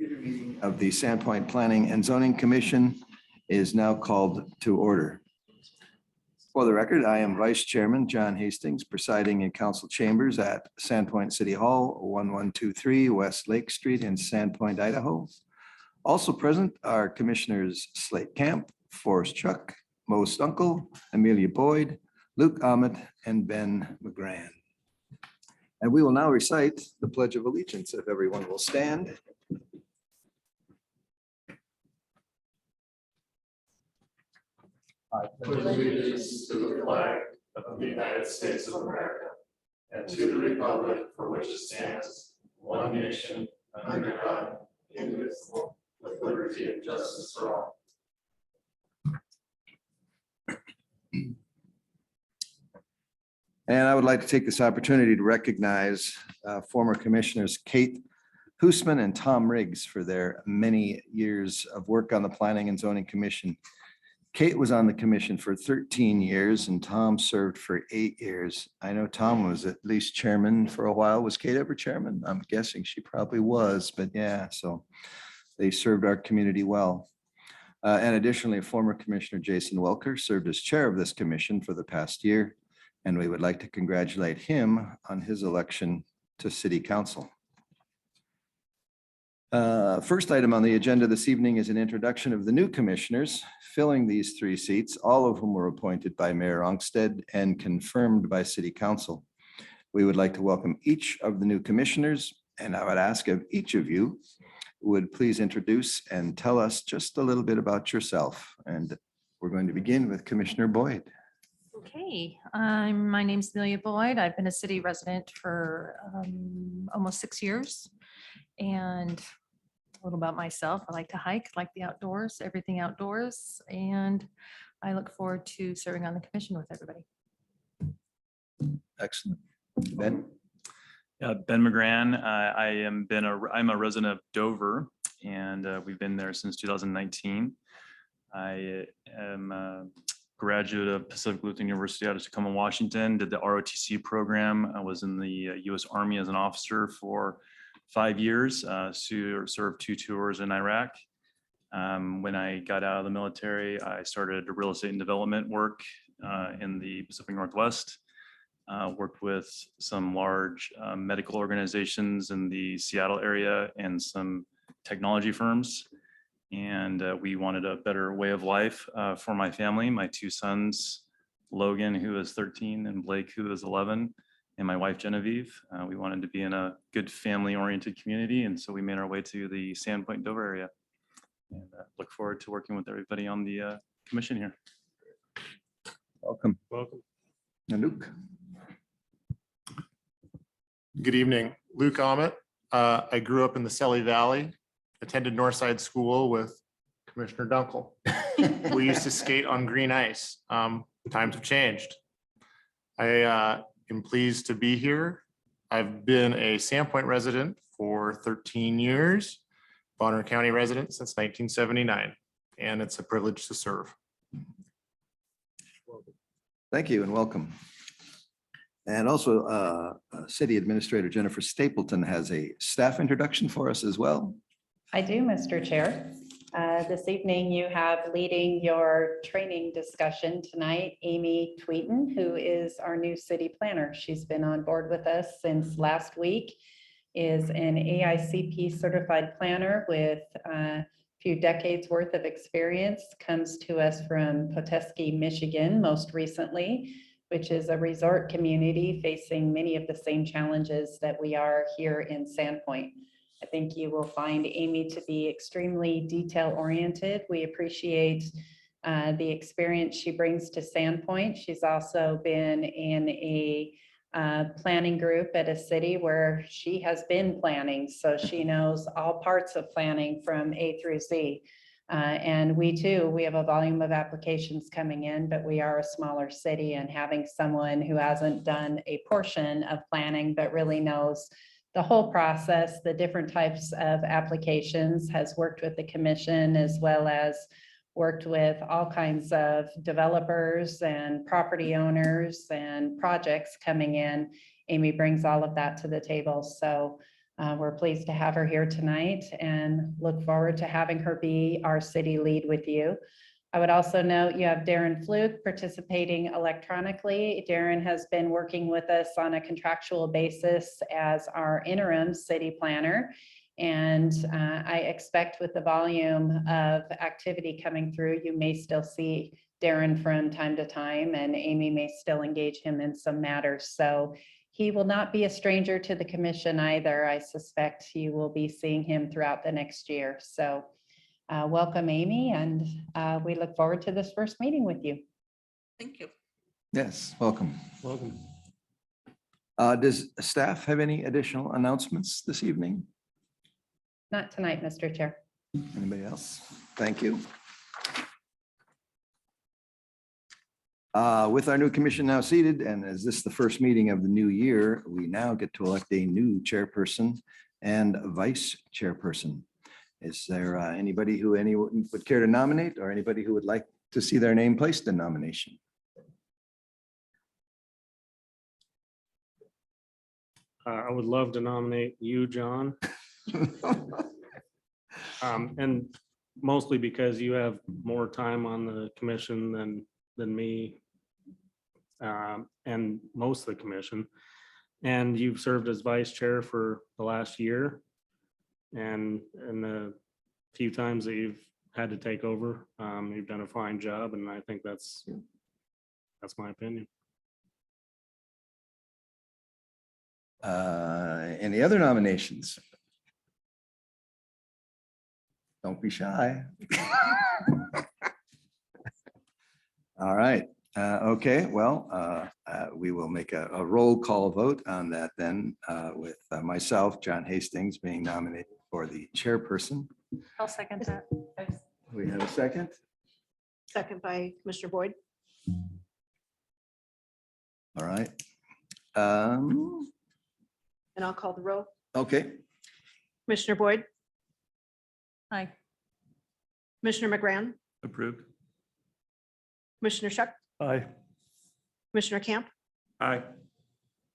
regular meeting of the Sandpoint Planning and Zoning Commission is now called to order. For the record, I am Vice Chairman John Hastings, presiding in council chambers at Sandpoint City Hall, 1123 West Lake Street in Sandpoint, Idaho. Also present are Commissioners Slate Camp, Forrest Chuck, Mo Stunkel, Amelia Boyd, Luke Ahmet, and Ben McGran. And we will now recite the Pledge of Allegiance, if everyone will stand. I pledge allegiance to the flag of the United States of America and to the republic for which it stands, one nation, under God, indivisible, with liberty and justice for all. And I would like to take this opportunity to recognize former commissioners Kate Hoosman and Tom Riggs for their many years of work on the Planning and Zoning Commission. Kate was on the commission for 13 years and Tom served for 8 years. I know Tom was at least chairman for a while. Was Kate ever chairman? I'm guessing she probably was, but yeah, so they served our community well. And additionally, former Commissioner Jason Welker served as chair of this commission for the past year. And we would like to congratulate him on his election to City Council. First item on the agenda this evening is an introduction of the new commissioners filling these 3 seats, all of whom were appointed by Mayor Ongstead and confirmed by City Council. We would like to welcome each of the new commissioners, and I would ask if each of you would please introduce and tell us just a little bit about yourself. And we're going to begin with Commissioner Boyd. Okay, my name's Amelia Boyd. I've been a city resident for almost 6 years. And a little about myself, I like to hike, like the outdoors, everything outdoors. And I look forward to serving on the commission with everybody. Excellent. Ben? Ben McGran. I'm a resident of Dover, and we've been there since 2019. I am a graduate of Pacific Lutheran University out of Tacoma, Washington, did the ROTC program. I was in the U.S. Army as an officer for 5 years, served 2 tours in Iraq. When I got out of the military, I started real estate and development work in the Pacific Northwest. Worked with some large medical organizations in the Seattle area and some technology firms. And we wanted a better way of life for my family, my 2 sons, Logan, who is 13, and Blake, who is 11, and my wife, Genevieve. We wanted to be in a good family-oriented community, and so we made our way to the Sandpoint, Dover area. And look forward to working with everybody on the commission here. Welcome. Welcome. And Luke? Good evening, Luke Ahmet. I grew up in the Selly Valley, attended Northside School with Commissioner Dunkel. We used to skate on green ice. Times have changed. I am pleased to be here. I've been a Sandpoint resident for 13 years, Bonner County resident since 1979, and it's a privilege to serve. Thank you and welcome. And also City Administrator Jennifer Stapleton has a staff introduction for us as well. I do, Mr. Chair. This evening you have leading your training discussion tonight, Amy Tweeten, who is our new city planner. She's been on board with us since last week, is an AICP certified planner with a few decades worth of experience, comes to us from Petoskey, Michigan, most recently, which is a resort community facing many of the same challenges that we are here in Sandpoint. I think you will find Amy to be extremely detail-oriented. We appreciate the experience she brings to Sandpoint. She's also been in a planning group at a city where she has been planning, so she knows all parts of planning from A through Z. And we have a volume of applications coming in, but we are a smaller city, and having someone who hasn't done a portion of planning but really knows the whole process, the different types of applications, has worked with the commission as well as worked with all kinds of developers and property owners and projects coming in. Amy brings all of that to the table. So We're pleased to have her here tonight and look forward to having her be our city lead with you. I would also note you have Darren Fluke participating electronically. Darren has been working with us on a contractual basis as our interim city planner. And I expect with the volume of activity coming through, you may still see Darren from time to time, and Amy may still engage him in some matters. So he will not be a stranger to the commission either. I suspect you will be seeing him throughout the next year. So welcome, Amy, and we look forward to this first meeting with you. Thank you. Yes, welcome. Welcome. Does staff have any additional announcements this evening? Not tonight, Mr. Chair. Anybody else? Thank you. With our new commission now seated, and as this is the first meeting of the new year, we now get to elect a new chairperson and vice chairperson. Is there anybody who anyone would care to nominate, or anybody who would like to see their name placed in nomination? I would love to nominate you, John. And mostly because you have more time on the commission than me. And most of the commission. And you've served as vice chair for the last year. And the few times that you've had to take over, you've done a fine job, and I think that's my opinion. Any other nominations? Don't be shy. All right. Okay, well, we will make a roll call vote on that then, with myself, John Hastings, being nominated for the chairperson. I'll second that. We have a second. Second by Commissioner Boyd. All right. And I'll call the roll. Okay, Commissioner Boyd, Aye. Commissioner McGrann, Approved. Commissioner Shuck, Aye. Commissioner Camp, Aye.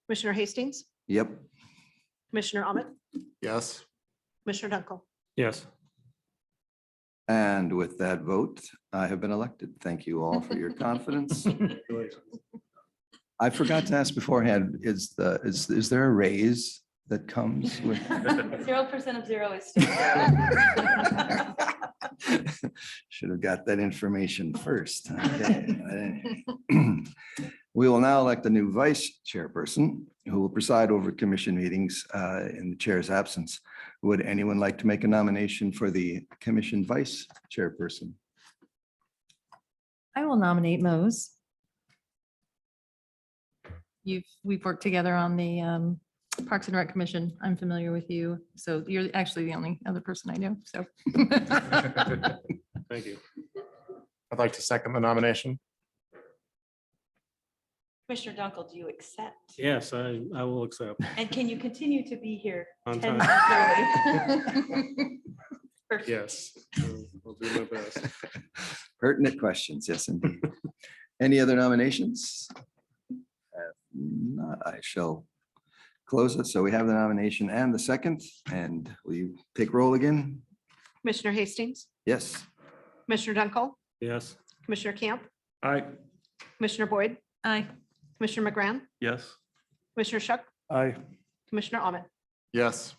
Commissioner Hastings, yep. Commissioner Ahmed, Yes. Commissioner Dunkel. Yes. And with that vote, I have been elected. Thank you all for your confidence. I forgot to ask beforehand, is there a raise that comes with? 0% of 0 is still. Should have got that information first. Okay. We will now elect a new vice chairperson who will preside over commission meetings in the chair's absence. Would anyone like to make a nomination for the commission vice chairperson? I will nominate Mose. We've worked together on the Parks and Rec Commission. I'm familiar with you, so you're actually the only other person I know, so. Thank you. I'd like to second the nomination. Commissioner Dunkel, do you accept? Yes, I will accept. And can you continue to be here On 10 time. minutes early? Perfect. Yes, I'll do my best. Pertinent questions, yes, indeed. Any other nominations? Not, I shall close it. So we have the nomination and the second, and will you take roll again? Commissioner Hastings, Yes. Commissioner Dunkel, Yes. Commissioner Camp, Aye. Commissioner Boyd, Aye. Commissioner McGrann, Yes. Commissioner Shuck, Aye. Commissioner Ahmed. Yes.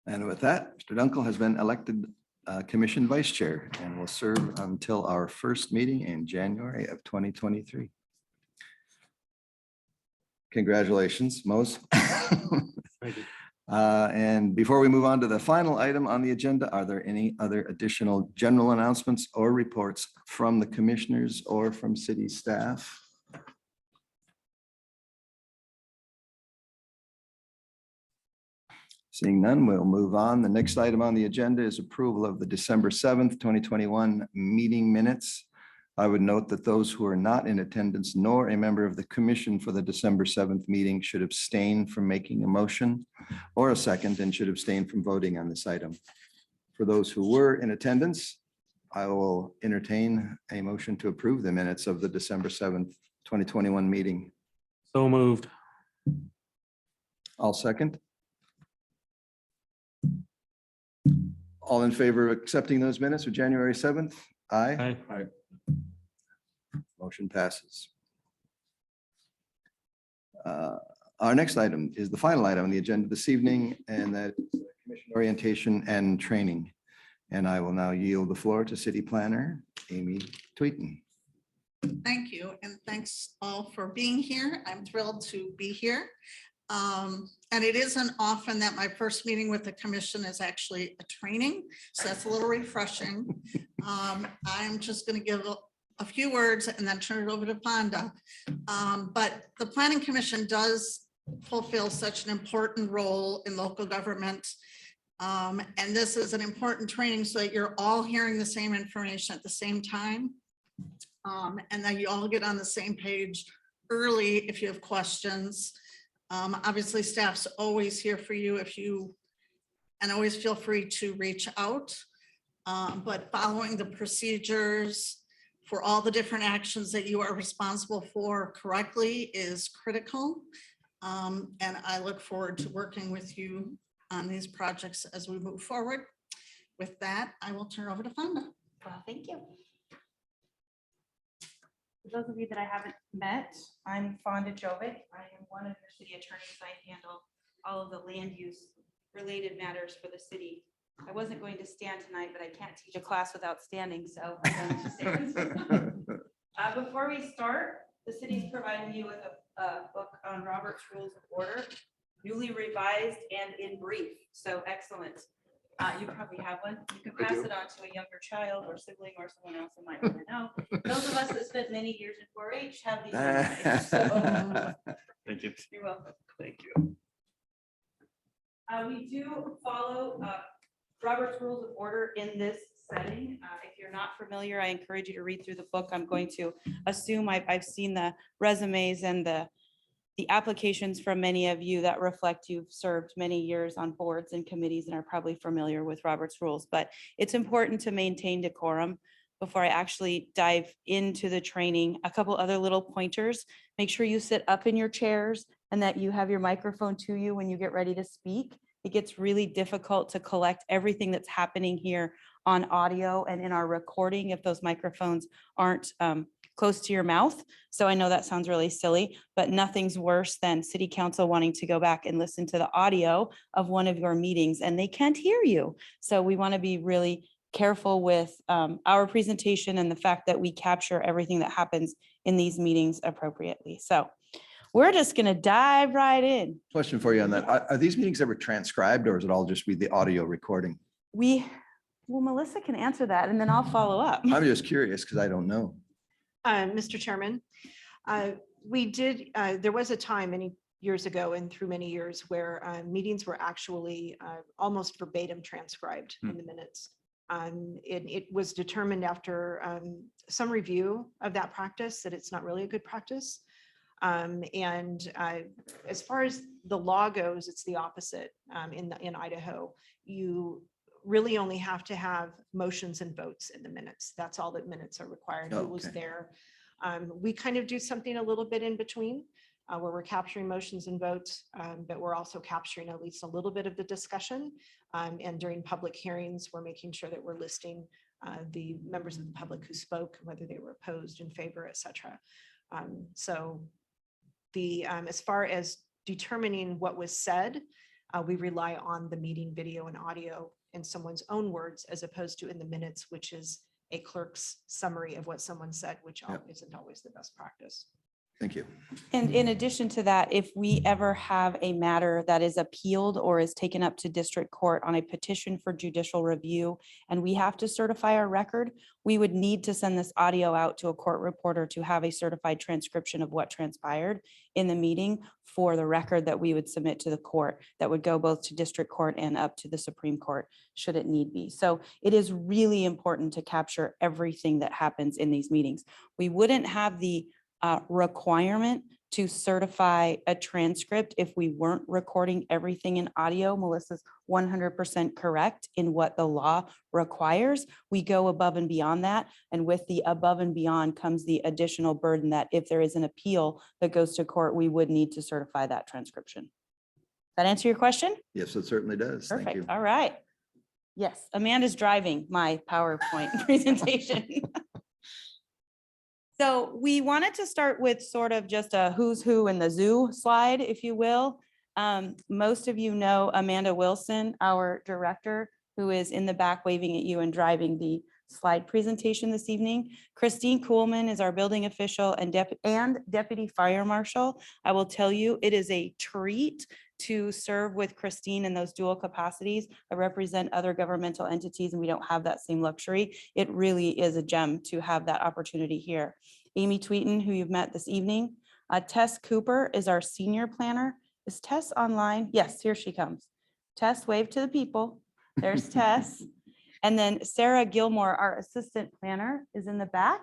And with that, Mr. Dunkel has been elected commission vice chair and will serve until our first meeting in January of 2023. Congratulations, Mose. Thank you. And before we move on to the final item on the agenda, are there any other additional general announcements or reports from the commissioners or from city staff? Seeing none, we'll move on. The next item on the agenda is approval of the December 7th, 2021 meeting minutes. I would note that those who are not in attendance nor a member of the commission for the December 7th meeting should abstain from making a motion or a second and should abstain from voting on this item. For those who were in attendance, I will entertain a motion to approve the minutes of the December 7th, 2021 meeting. So moved. I'll second. All in favor of accepting those minutes of January 7th? Aye. Aye. Motion passes. Our next item is the final item on the agenda this evening, and that is commission orientation and training. And I will now yield the floor to City Planner Amy Tweeten. Thank you, and thanks all for being here. I'm thrilled to be here. And it isn't often that my first meeting with the commission is actually a training, so that's a little refreshing. I'm just going to give a few words and then turn it over to Fonda. But the Planning Commission does fulfill such an important role in local government. And this is an important training so that you're all hearing the same information at the same time. And that you all get on the same page early if you have questions. Obviously, staff's always here for you and always feel free to reach out. But following the procedures for all the different actions that you are responsible for correctly is critical. And I look forward to working with you on these projects as we move forward. With that, I will turn over to Fonda. Well, thank you. For those of you that I haven't met, I'm Fonda Jovic. I am one of your city attorneys. I handle all of the land use related matters for the city. I wasn't going to stand tonight, but I can't teach a class without standing, so I'm going to stand. Before we start, the city's providing you with a book on Robert's Rules of Order, newly revised and in brief, so excellent. You probably have one. You can pass it on to a younger child or sibling or someone else who might want to know. Those of us that spent many years in 4-H have these. memorized, so Thank you. you're welcome. Thank you. We do follow Robert's Rules of Order in this setting. If you're not familiar, I encourage you to read through the book. I'm going to assume I've seen the resumes and the applications from many of you that reflect you've served many years on boards and committees and are probably familiar with Robert's rules, but it's important to maintain decorum. Before I actually dive into the training, a couple other little pointers. Make sure you sit up in your chairs and that you have your microphone to you when you get ready to speak. It gets really difficult to collect everything that's happening here on audio and in our recording if those microphones aren't close to your mouth. So I know that sounds really silly, but nothing's worse than city council wanting to go back and listen to the audio of one of your meetings and they can't hear you. So we want to be really careful with our presentation and the fact that we capture everything that happens in these meetings appropriately. So we're just going to dive right in. Question for you on that. Are these meetings ever transcribed or is it all just be the audio recording? Well, Melissa can answer that and then I'll follow up. I'm just curious because I don't know. Mr. Chairman, we did, there was a time many years ago and through many years where meetings were actually almost verbatim transcribed in the minutes. It was determined after some review of that practice that it's not really a good practice. As far as the law goes, it's the opposite in Idaho. You really only have to have motions and votes in the minutes. That's all that minutes are required. Who was there? We kind of do something a little bit in between where we're capturing motions and votes, but we're also capturing at least a little bit of the discussion. And during public hearings, we're making sure that we're listing the members of the public who spoke, whether they were opposed, in favor, etc. So as far as determining what was said, we rely on the meeting video and audio in someone's own words, as opposed to in the minutes, which is a clerk's summary of what someone said, which isn't always the best practice. Thank you. And in addition to that, if we ever have a matter that is appealed or is taken up to district court on a petition for judicial review, and we have to certify our record, we would need to send this audio out to a court reporter to have a certified transcription of what transpired in the meeting for the record that we would submit to the court that would go both to district court and up to the Supreme Court should it need be. So it is really important to capture everything that happens in these meetings. We wouldn't have the requirement to certify a transcript if we weren't recording everything in audio. Melissa's 100% correct in what the law requires. We go above and beyond that. And with the above and beyond comes the additional burden that if there is an appeal that goes to court, we would need to certify that transcription. That answer your question? Yes, it certainly does. Thank you. Perfect. All right. Yes, Amanda's driving my PowerPoint presentation. So we wanted to start with sort of just a who's who in the zoo slide, if you will. Most of you know Amanda Wilson, our director, who is in the back waving at you and driving the slide presentation this evening. Christine Kuhlman is our building official and deputy fire marshal. I will tell you, it is a treat to serve with Christine in those dual capacities. I represent other governmental entities and we don't have that same luxury. It really is a gem to have that opportunity here. Amy Tweeten, who you've met this evening. Tess Cooper is our senior planner. Is Tess online? Yes, here she comes. Tess, wave to the people. There's Tess. And then Sarah Gilmore, our assistant planner, is in the back.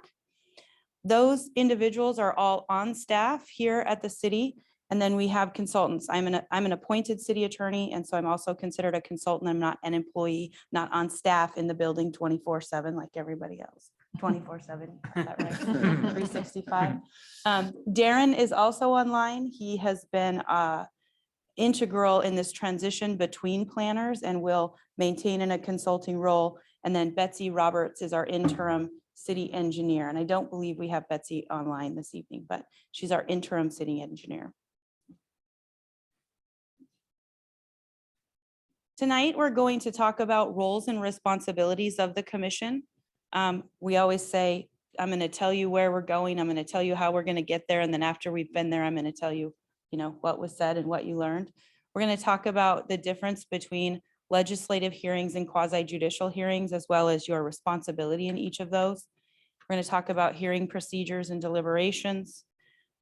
Those individuals are all on staff here at the city. And then we have consultants. I'm an appointed city attorney, and so I'm also considered a consultant. I'm not an employee, not on staff in the building 24/7 like everybody else. 24/7, is that right? 365. Darren is also online. He has been integral in this transition between planners and will maintain in a consulting role. And then Betsy Roberts is our interim city engineer. And I don't believe we have Betsy online this evening, but she's our interim city engineer. Tonight, we're going to talk about roles and responsibilities of the commission. We always say, I'm going to tell you where we're going. I'm going to tell you how we're going to get there. And then after we've been there, I'm going to tell you, what was said and what you learned. We're going to talk about the difference between legislative hearings and quasi-judicial hearings, as well as your responsibility in each of those. We're going to talk about hearing procedures and deliberations.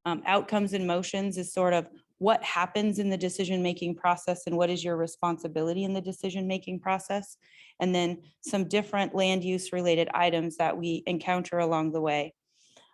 Outcomes and motions is sort of what happens in the decision-making process and what is your responsibility in the decision-making process. And then some different land use related items that we encounter along the way.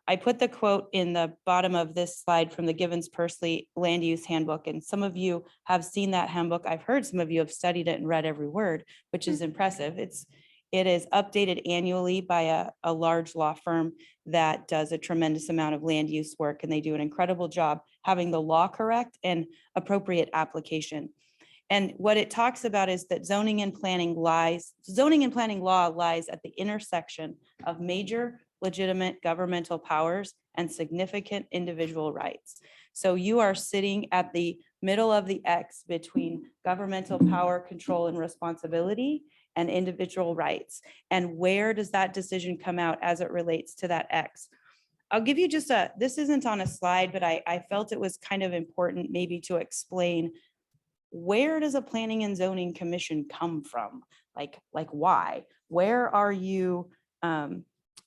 I put the quote in the bottom of this slide from the Givens-Pursley Land Use Handbook, and some of you have seen that handbook. I've heard some of you have studied it and read every word, which is impressive. It is updated annually by a large law firm that does a tremendous amount of land use work, and they do an incredible job having the law correct and appropriate application. And what it talks about is that zoning and planning law lies at the intersection of major legitimate governmental powers and significant individual rights. So you are sitting at the middle of the X between governmental power, control, and responsibility and individual rights. And where does that decision come out as it relates to that X? I'll give you just this isn't on a slide, but I felt it was kind of important maybe to explain, where does a planning and zoning commission come from? Like why? Where are you,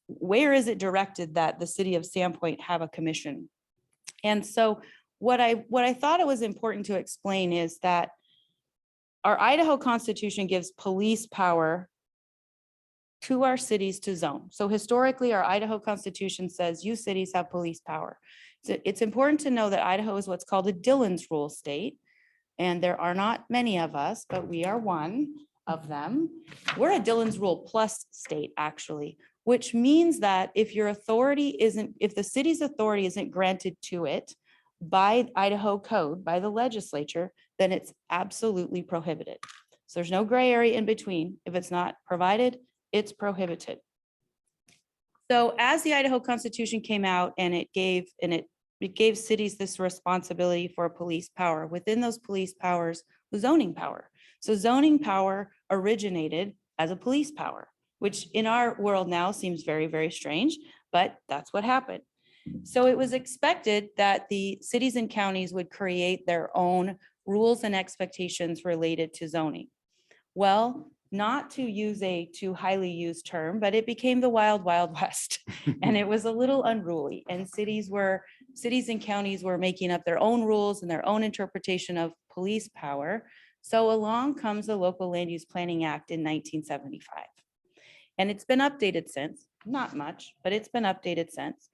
where is it directed that the city of Sandpoint have a commission? And so what I thought it was important to explain is that our Idaho Constitution gives police power to our cities to zone. So historically, our Idaho Constitution says you cities have police power. So it's important to know that Idaho is what's called a Dillon's Rule state. And there are not many of us, but we are one of them. We're a Dillon's Rule plus state, actually, which means that if if the city's authority isn't granted to it by Idaho code, by the legislature, then it's absolutely prohibited. So there's no gray area in between. If it's not provided, it's prohibited. So as the Idaho Constitution came out and it gave cities this responsibility for police power, within those police powers, was zoning power. So zoning power originated as a police power, which in our world now seems very, very strange, but that's what happened. So it was expected that the cities and counties would create their own rules and expectations related to zoning. Well, not to use a too highly used term, but it became the wild, wild west. And it was a little unruly, and cities and counties were making up their own rules and their own interpretation of police power. So along comes the Local Land Use Planning Act in 1975. And it's been updated since, not much, but it's been updated since.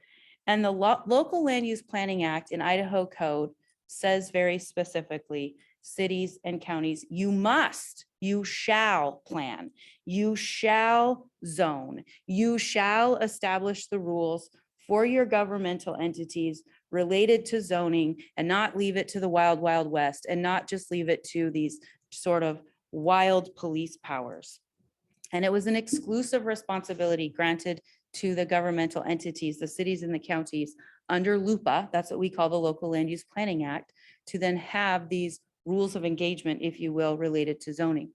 And the Local Land Use Planning Act in Idaho Code says very specifically, cities and counties, you shall plan, you shall zone, you shall establish the rules for your governmental entities related to zoning, and not leave it to the wild, wild west, and not just leave it to these sort of wild police powers. And it was an exclusive responsibility granted to the governmental entities, the cities and the counties under LUPA, that's what we call the Local Land Use Planning Act, to then have these rules of engagement, if you will, related to zoning.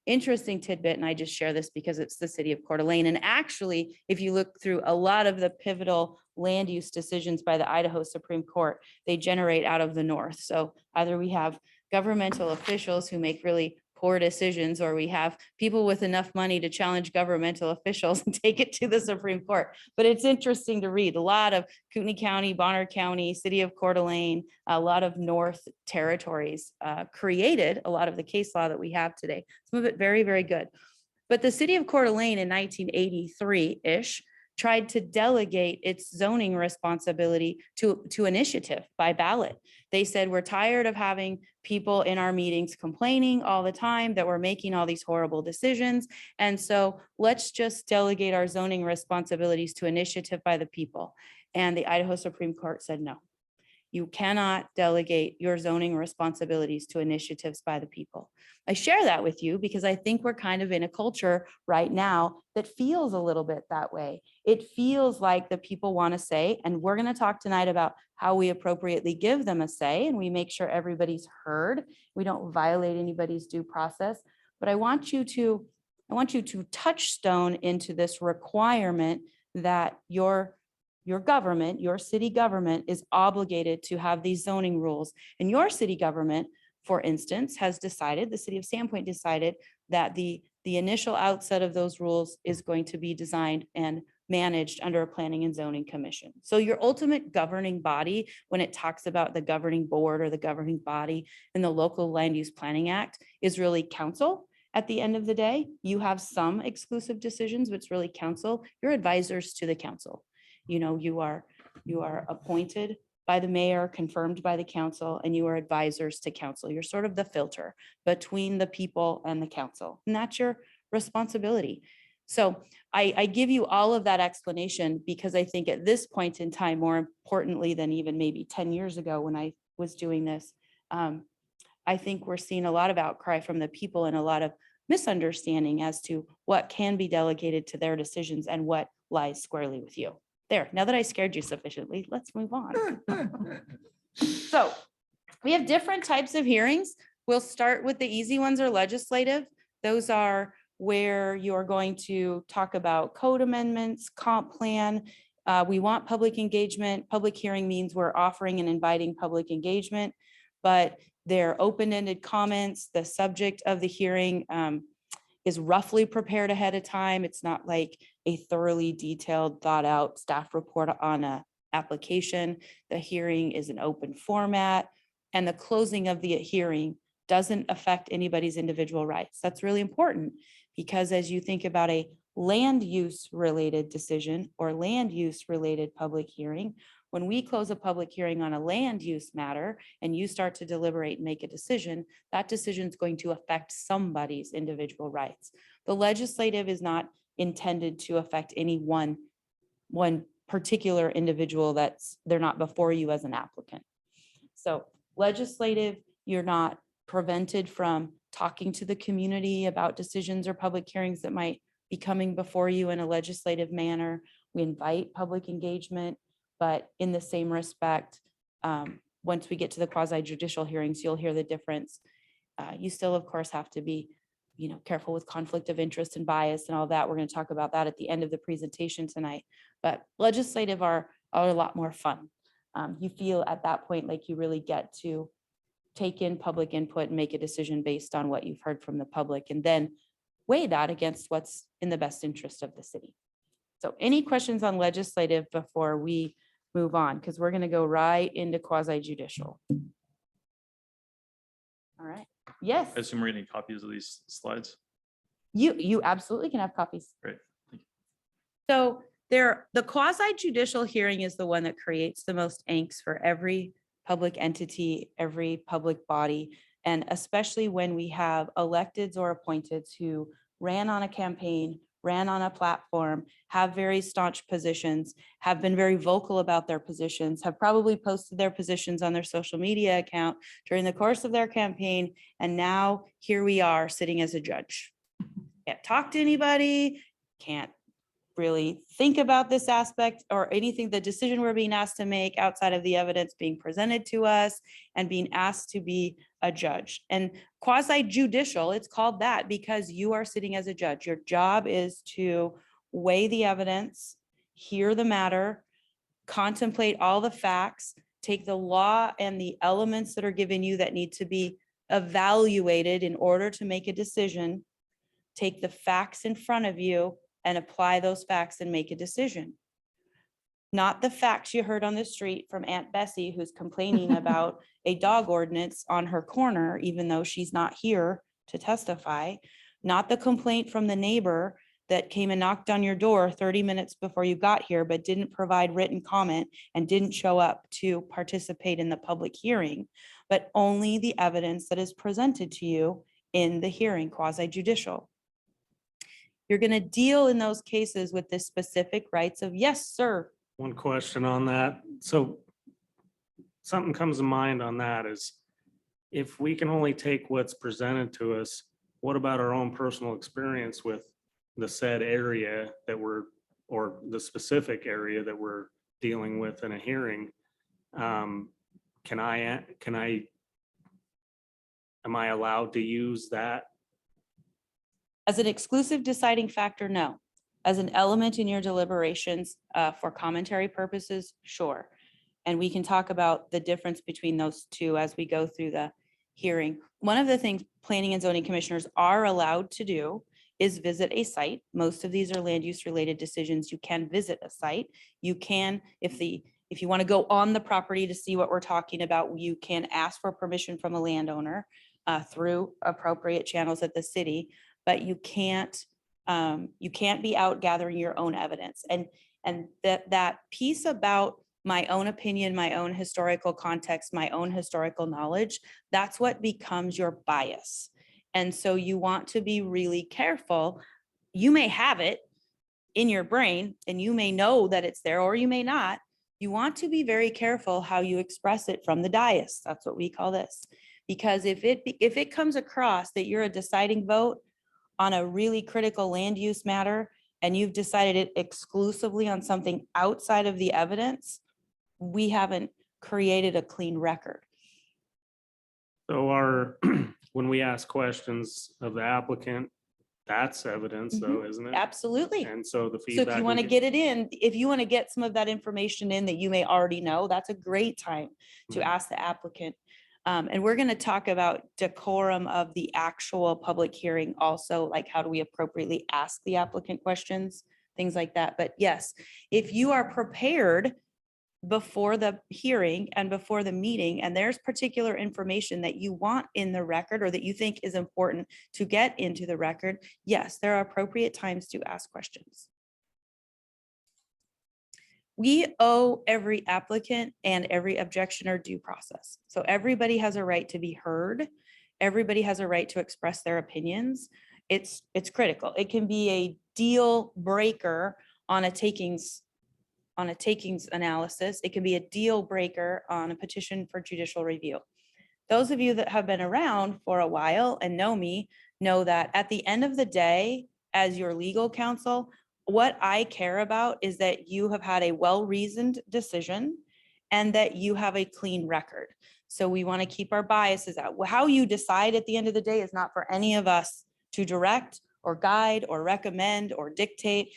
Interesting tidbit, and I just share this because it's the city of Coeur d'Alene. And actually, if you look through a lot of the pivotal land use decisions by the Idaho Supreme Court, they generate out of the north. So either we have governmental officials who make really poor decisions, or we have people with enough money to challenge governmental officials and take it to the Supreme Court. But it's interesting to read. A lot of Kootenai County, Bonner County, city of Coeur d'Alene, a lot of North territories created a lot of the case law that we have today. Some of it very, very good. But the city of Coeur d'Alene in 1983-ish tried to delegate its zoning responsibility to initiative by ballot. They said, we're tired of having people in our meetings complaining all the time that we're making all these horrible decisions. And so let's just delegate our zoning responsibilities to initiative by the people. And the Idaho Supreme Court said, no, you cannot delegate your zoning responsibilities to initiatives by the people. I share that with you because I think we're kind of in a culture right now that feels a little bit that way. It feels like the people want to say, and we're going to talk tonight about how we appropriately give them a say and we make sure everybody's heard. We don't violate anybody's due process. But I want you to touchstone into this requirement that your government, your city government is obligated to have these zoning rules. And your city government, for instance, has decided, the city of Sandpoint decided that the initial outset of those rules is going to be designed and managed under a planning and zoning commission. So your ultimate governing body, when it talks about the governing board or the governing body in the Local Land Use Planning Act, is really council. At the end of the day, you have some exclusive decisions, but it's really council. You're advisors to the council. You know, you are appointed by the mayor, confirmed by the council, and you are advisors to council. You're sort of the filter between the people and the council, and that's your responsibility. So I give you all of that explanation because I think at this point in time, more importantly than even maybe 10 years ago when I was doing this, I think we're seeing a lot of outcry from the people and a lot of misunderstanding as to what can be delegated to their decisions and what lies squarely with you. There, now that I scared you sufficiently, let's move on. So we have different types of hearings. We'll start with the easy ones or legislative. Those are where you're going to talk about code amendments, comp plan. We want public engagement. Public hearing means we're offering and inviting public engagement, but they're open-ended comments. The subject of the hearing is roughly prepared ahead of time. It's not like a thoroughly detailed, thought out staff report on an application. The hearing is an open format, and the closing of the hearing doesn't affect anybody's individual rights. That's really important because as you think about a land use related decision or land use related public hearing, when we close a public hearing on a land use matter and you start to deliberate and make a decision, that decision is going to affect somebody's individual rights. The legislative is not intended to affect any one particular individual they're not before you as an applicant. So legislative, you're not prevented from talking to the community about decisions or public hearings that might be coming before you in a legislative manner. We invite public engagement, but in the same respect, once we get to the quasi-judicial hearings, you'll hear the difference. You still, of course, have to be, careful with conflict of interest and bias and all that. We're going to talk about that at the end of the presentation tonight. But legislative are a lot more fun. You feel at that point like you really get to take in public input and make a decision based on what you've heard from the public, and then weigh that against what's in the best interest of the city. So any questions on legislative before we move on? Because we're going to go right into quasi-judicial. All right. Yes. I assume we're getting copies of these slides. You absolutely can have copies. Great. Thank you. So the quasi-judicial hearing is the one that creates the most angst for every public entity, every public body, and especially when we have electeds or appointeds who ran on a campaign, ran on a platform, have very staunch positions, have been very vocal about their positions, have probably posted their positions on their social media account during the course of their campaign. And now here we are sitting as a judge. can't talk to anybody, can't really think about this aspect or anything, the decision we're being asked to make outside of the evidence being presented to us and being asked to be a judge. And quasi judicial, it's called that because you are sitting as a judge. Your job is to weigh the evidence, hear the matter, contemplate all the facts, take the law and the elements that are given you that need to be evaluated in order to make a decision, take the facts in front of you and apply those facts and make a decision. Not the facts you heard on the street from Aunt Bessie, who's complaining about a dog ordinance on her corner, even though she's not here to testify. Not the complaint from the neighbor that came and knocked on your door 30 minutes before you got here, but didn't provide written comment and didn't show up to participate in the public hearing, but only the evidence that is presented to you in the hearing, quasi judicial. You're going to deal in those cases with the specific rights of, yes, sir. One question on that. So something comes to mind on that is if we can only take what's presented to us, what about our own personal experience with the said area that we're, or the specific area that we're dealing with in a hearing? Am I allowed to use that? As an exclusive deciding factor, no. As an element in your deliberations for commentary purposes, sure. And we can talk about the difference between those two as we go through the hearing. One of the things planning and zoning commissioners are allowed to do is visit a site. Most of these are land use related decisions. You can visit a site. You can, if you want to go on the property to see what we're talking about, you can ask for permission from a landowner through appropriate channels at the city, but you can't be out gathering your own evidence. And that piece about my own opinion, my own historical context, my own historical knowledge, that's what becomes your bias. And so you want to be really careful. You may have it in your brain and you may know that it's there, or you may not. You want to be very careful how you express it from the dais. That's what we call this. Because if it comes across that you're a deciding vote on a really critical land use matter and you've decided it exclusively on something outside of the evidence, we haven't created a clean record. So when we ask questions of the applicant, that's evidence though, isn't it? Absolutely. And so the So feedback. if you want to get it in, if you want to get some of that information in that you may already know, that's a great time to ask the applicant. And we're going to talk about decorum of the actual public hearing also, like how do we appropriately ask the applicant questions, things like that. But yes, if you are prepared before the hearing and before the meeting, and there's particular information that you want in the record or that you think is important to get into the record, yes, there are appropriate times to ask questions. We owe every applicant and every objectioner due process. So everybody has a right to be heard. Everybody has a right to express their opinions. It's critical. It can be a deal breaker on a takings analysis. It can be a deal breaker on a petition for judicial review. Those of you that have been around for a while and know me know that at the end of the day, as your legal counsel, what I care about is that you have had a well-reasoned decision and that you have a clean record. So we want to keep our biases out. How you decide at the end of the day is not for any of us to direct or guide or recommend or dictate.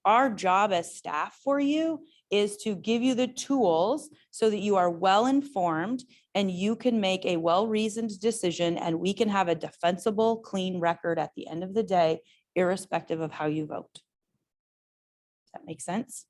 Our job as staff for you is to give you the tools so that you are well-informed and you can make a well-reasoned decision and we can have a defensible, clean record at the end of the day, irrespective of how you vote. Does that make sense?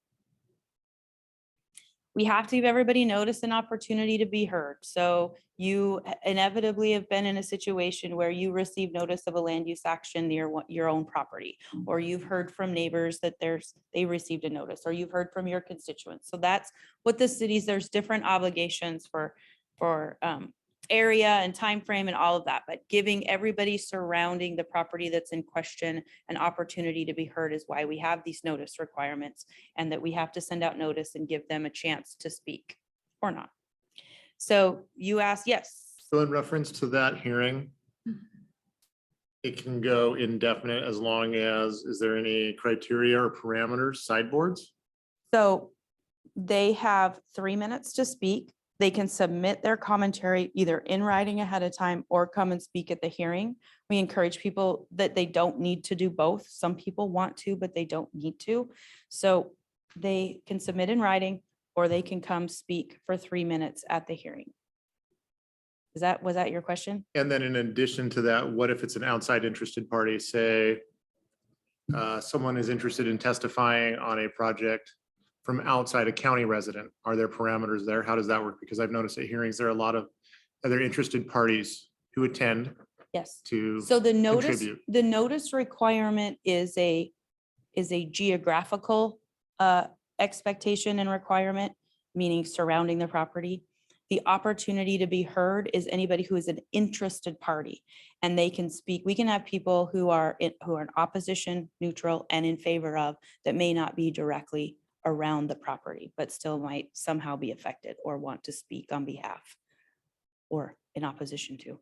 We have to give everybody notice and opportunity to be heard. So you inevitably have been in a situation where you receive notice of a land use action near your own property, or you've heard from neighbors that they received a notice, or you've heard from your constituents. So that's what the cities, there's different obligations for area and time frame and all of that, but giving everybody surrounding the property that's in question an opportunity to be heard is why we have these notice requirements, and that we have to send out notice and give them a chance to speak or not. So you asked, yes. So in reference to that hearing, it can go indefinite as long as, is there any criteria or parameters, sideboards? So they have 3 minutes to speak. They can submit their commentary either in writing ahead of time or come and speak at the hearing. We encourage people that they don't need to do both. Some people want to, but they don't need to. So they can submit in writing or they can come speak for 3 minutes at the hearing. Was that your question? And then in addition to that, what if it's an outside interested party, say someone is interested in testifying on a project from outside a county resident? Are there parameters there? How does that work? Because I've noticed at hearings, there are a lot of other interested parties who attend Yes. to So the contribute. notice requirement is a geographical expectation and requirement, meaning surrounding the property. The opportunity to be heard is anybody who is an interested party and they can speak. We can have people who are in opposition, neutral, and in favor of that may not be directly around the property, but still might somehow be affected or want to speak on behalf or in opposition to.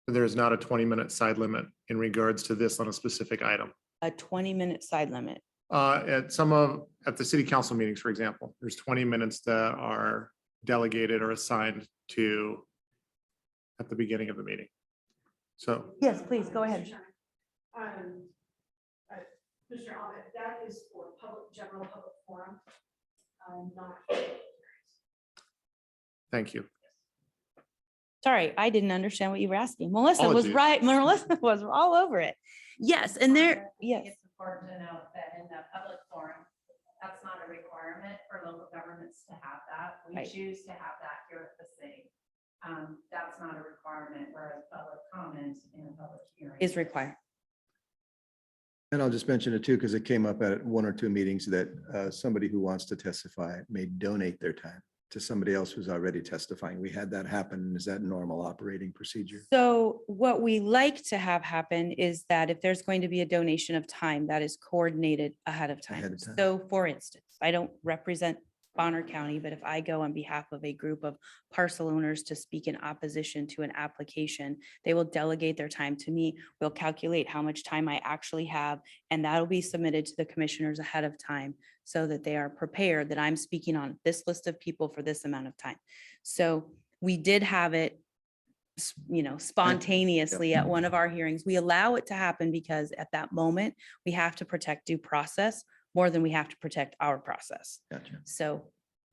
There is not a 20-minute side limit in regards to this on a specific item. A 20-minute side limit. At the city council meetings, for example, there's 20 minutes that are delegated or assigned to at the beginning of the meeting. So Yes, please, go ahead. Mr. Ahmed, that is for general public forum, not. thank you. Sorry, I didn't understand what you were asking. Melissa was Apologies. right. Melissa was all over it. Yes, and there, yes. It's important to note that in the public forum, that's not a requirement for local governments to have that. We Right. choose to have that here at the city. That's not a requirement, whereas public comment in a public hearing Is required. And I'll just mention it too, because it came up at one or two meetings that somebody who wants to testify may donate their time to somebody else who's already testifying. We had that happen. Is that normal operating procedure? So what we like to have happen is that if there's going to be a donation of time, that is coordinated ahead of time. Ahead of time. So for instance, I don't represent Bonner County, but if I go on behalf of a group of parcel owners to speak in opposition to an application, they will delegate their time to me. We'll calculate how much time I actually have, and that'll be submitted to the commissioners ahead of time so that they are prepared that I'm speaking on this list of people for this amount of time. So we did have it, spontaneously at one of our hearings. We allow it to happen because at that moment, we have to protect due process more than we have to protect our process. Gotcha. So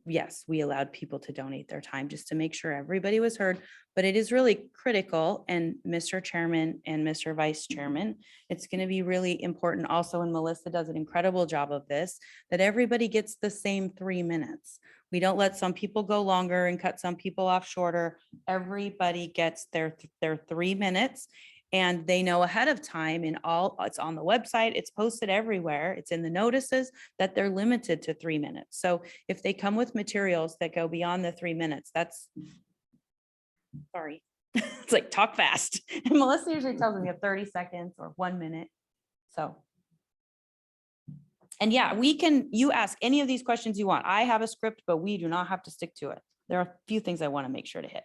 yes, we allowed people to donate their time just to make sure everybody was heard, but it is really critical. And Mr. Chairman and Mr. Vice Chairman, it's going to be really important also, and Melissa does an incredible job of this, that everybody gets the same 3 minutes. We don't let some people go longer and cut some people off shorter. Everybody gets their 3 minutes. And they know ahead of time it's on the website, it's posted everywhere, it's in the notices that they're limited to 3 minutes. So if they come with materials that go beyond the 3 minutes, sorry, it's like talk fast. And Melissa usually tells me you have 30 seconds or 1 minute. So. And yeah, you ask any of these questions you want. I have a script, but we do not have to stick to it. There are a few things I want to make sure to hit.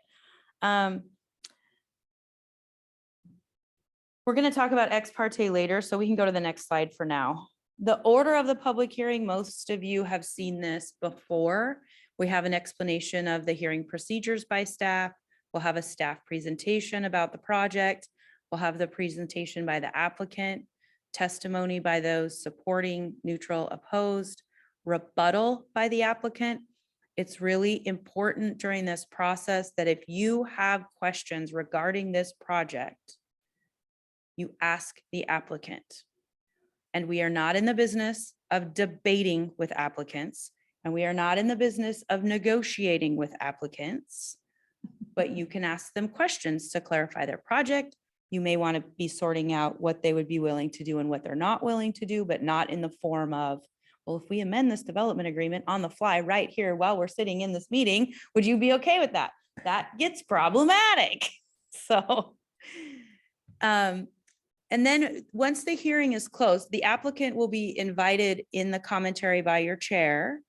We're going to talk about ex parte later, so we can go to the next slide for now. The order of the public hearing, most of you have seen this before. We have an explanation of the hearing procedures by staff. We'll have a staff presentation about the project. We'll have the presentation by the applicant, testimony by those supporting, neutral, opposed, rebuttal by the applicant. It's really important during this process that if you have questions regarding this project, you ask the applicant. And we are not in the business of debating with applicants, and we are not in the business of negotiating with applicants, but you can ask them questions to clarify their project. You may want to be sorting out what they would be willing to do and what they're not willing to do, but not in the form of, well, if we amend this development agreement on the fly right here while we're sitting in this meeting, would you be okay with that? That gets problematic. So, and then once the hearing is closed, the applicant will be invited in the commentary by your chair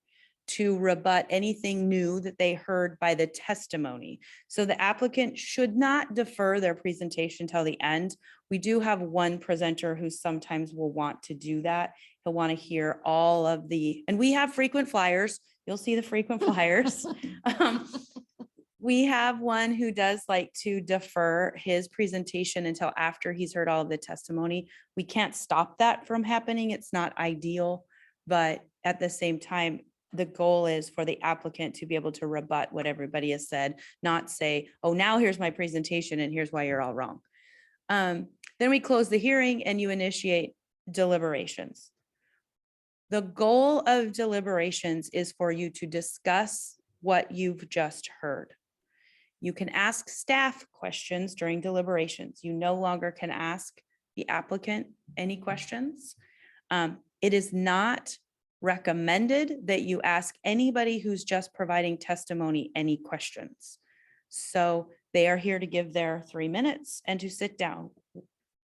to rebut anything new that they heard by the testimony. So the applicant should not defer their presentation till the end. We do have one presenter who sometimes will want to do that. He'll want to hear all of and we have frequent flyers. You'll see the frequent flyers. We have one who does like to defer his presentation until after he's heard all of the testimony. We can't stop that from happening. It's not ideal, but at the same time, the goal is for the applicant to be able to rebut what everybody has said, not say, oh, now here's my presentation and here's why you're all wrong. Then we close the hearing and you initiate deliberations. The goal of deliberations is for you to discuss what you've just heard. You can ask staff questions during deliberations. You no longer can ask the applicant any questions. It is not recommended that you ask anybody who's just providing testimony any questions. So they are here to give their 3 minutes and to sit down.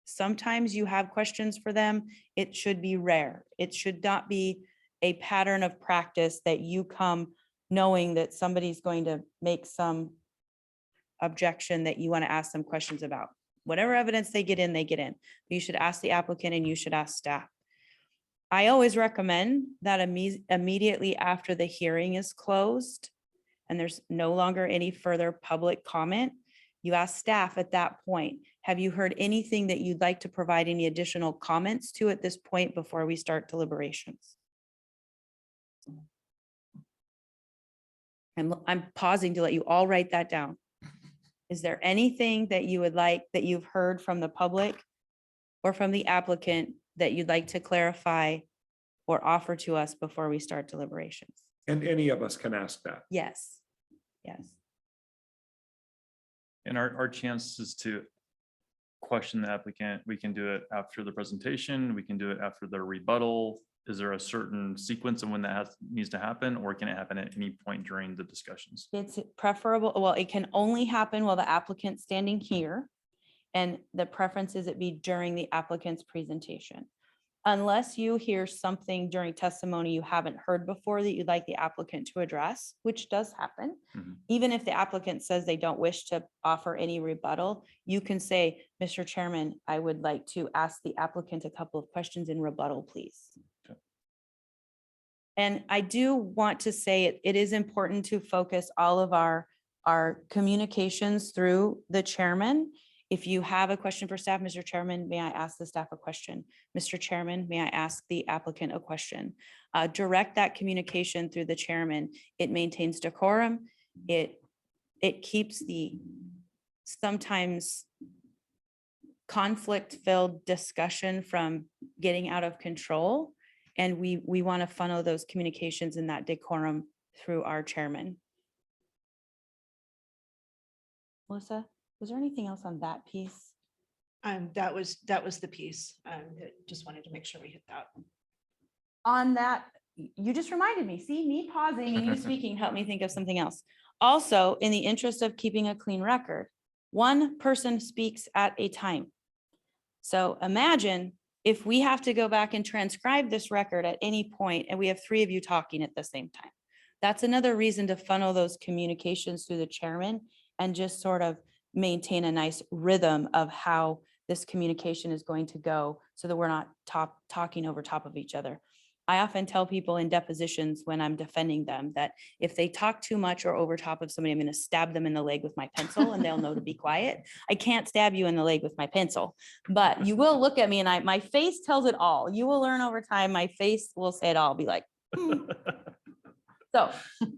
Sometimes you have questions for them. It should be rare. It should not be a pattern of practice that you come knowing that somebody's going to make some objection that you want to ask them questions about. Whatever evidence they get in, they get in. You should ask the applicant and you should ask staff. I always recommend that immediately after the hearing is closed and there's no longer any further public comment, you ask staff at that point, have you heard anything that you'd like to provide any additional comments to at this point before we start deliberations? And I'm pausing to let you all write that down. Is there anything that you would like that you've heard from the public or from the applicant that you'd like to clarify or offer to us before we start deliberations? And any of us can ask that. Yes, yes. And our chances to question the applicant, we can do it after the presentation, we can do it after the rebuttal. Is there a certain sequence of when that needs to happen, or can it happen at any point during the discussions? It's preferable, well, it can only happen while the applicant's standing here. And the preference is it be during the applicant's presentation. Unless you hear something during testimony you haven't heard before that you'd like the applicant to address, which does happen. Mhm. Even if the applicant says they don't wish to offer any rebuttal, you can say, Mr. Chairman, I would like to ask the applicant a couple of questions in rebuttal, please. Okay. And I do want to say it is important to focus all of our communications through the chairman. If you have a question for staff, Mr. Chairman, may I ask the staff a question? Mr. Chairman, may I ask the applicant a question? Direct that communication through the chairman. It maintains decorum. It keeps the sometimes conflict-filled discussion from getting out of control. And we want to funnel those communications in that decorum through our chairman. Melissa? Was there anything else on that piece? That was the piece. Just wanted to make sure we hit that. On that, you just reminded me, see, me pausing and you speaking helped me think of something else. Also, in the interest of keeping a clean record, one person speaks at a time. So imagine if we have to go back and transcribe this record at any point and we have 3 of you talking at the same time. That's another reason to funnel those communications through the chairman and just sort of maintain a nice rhythm of how this communication is going to go so that we're not talking over top of each other. I often tell people in depositions when I'm defending them that if they talk too much or over top of somebody, I'm going to stab them in the leg with my pencil and they'll know to be quiet. I can't stab you in the leg with my pencil, but you will look at me and my face tells it all. You will learn over time. My face will say it all. I'll be like, So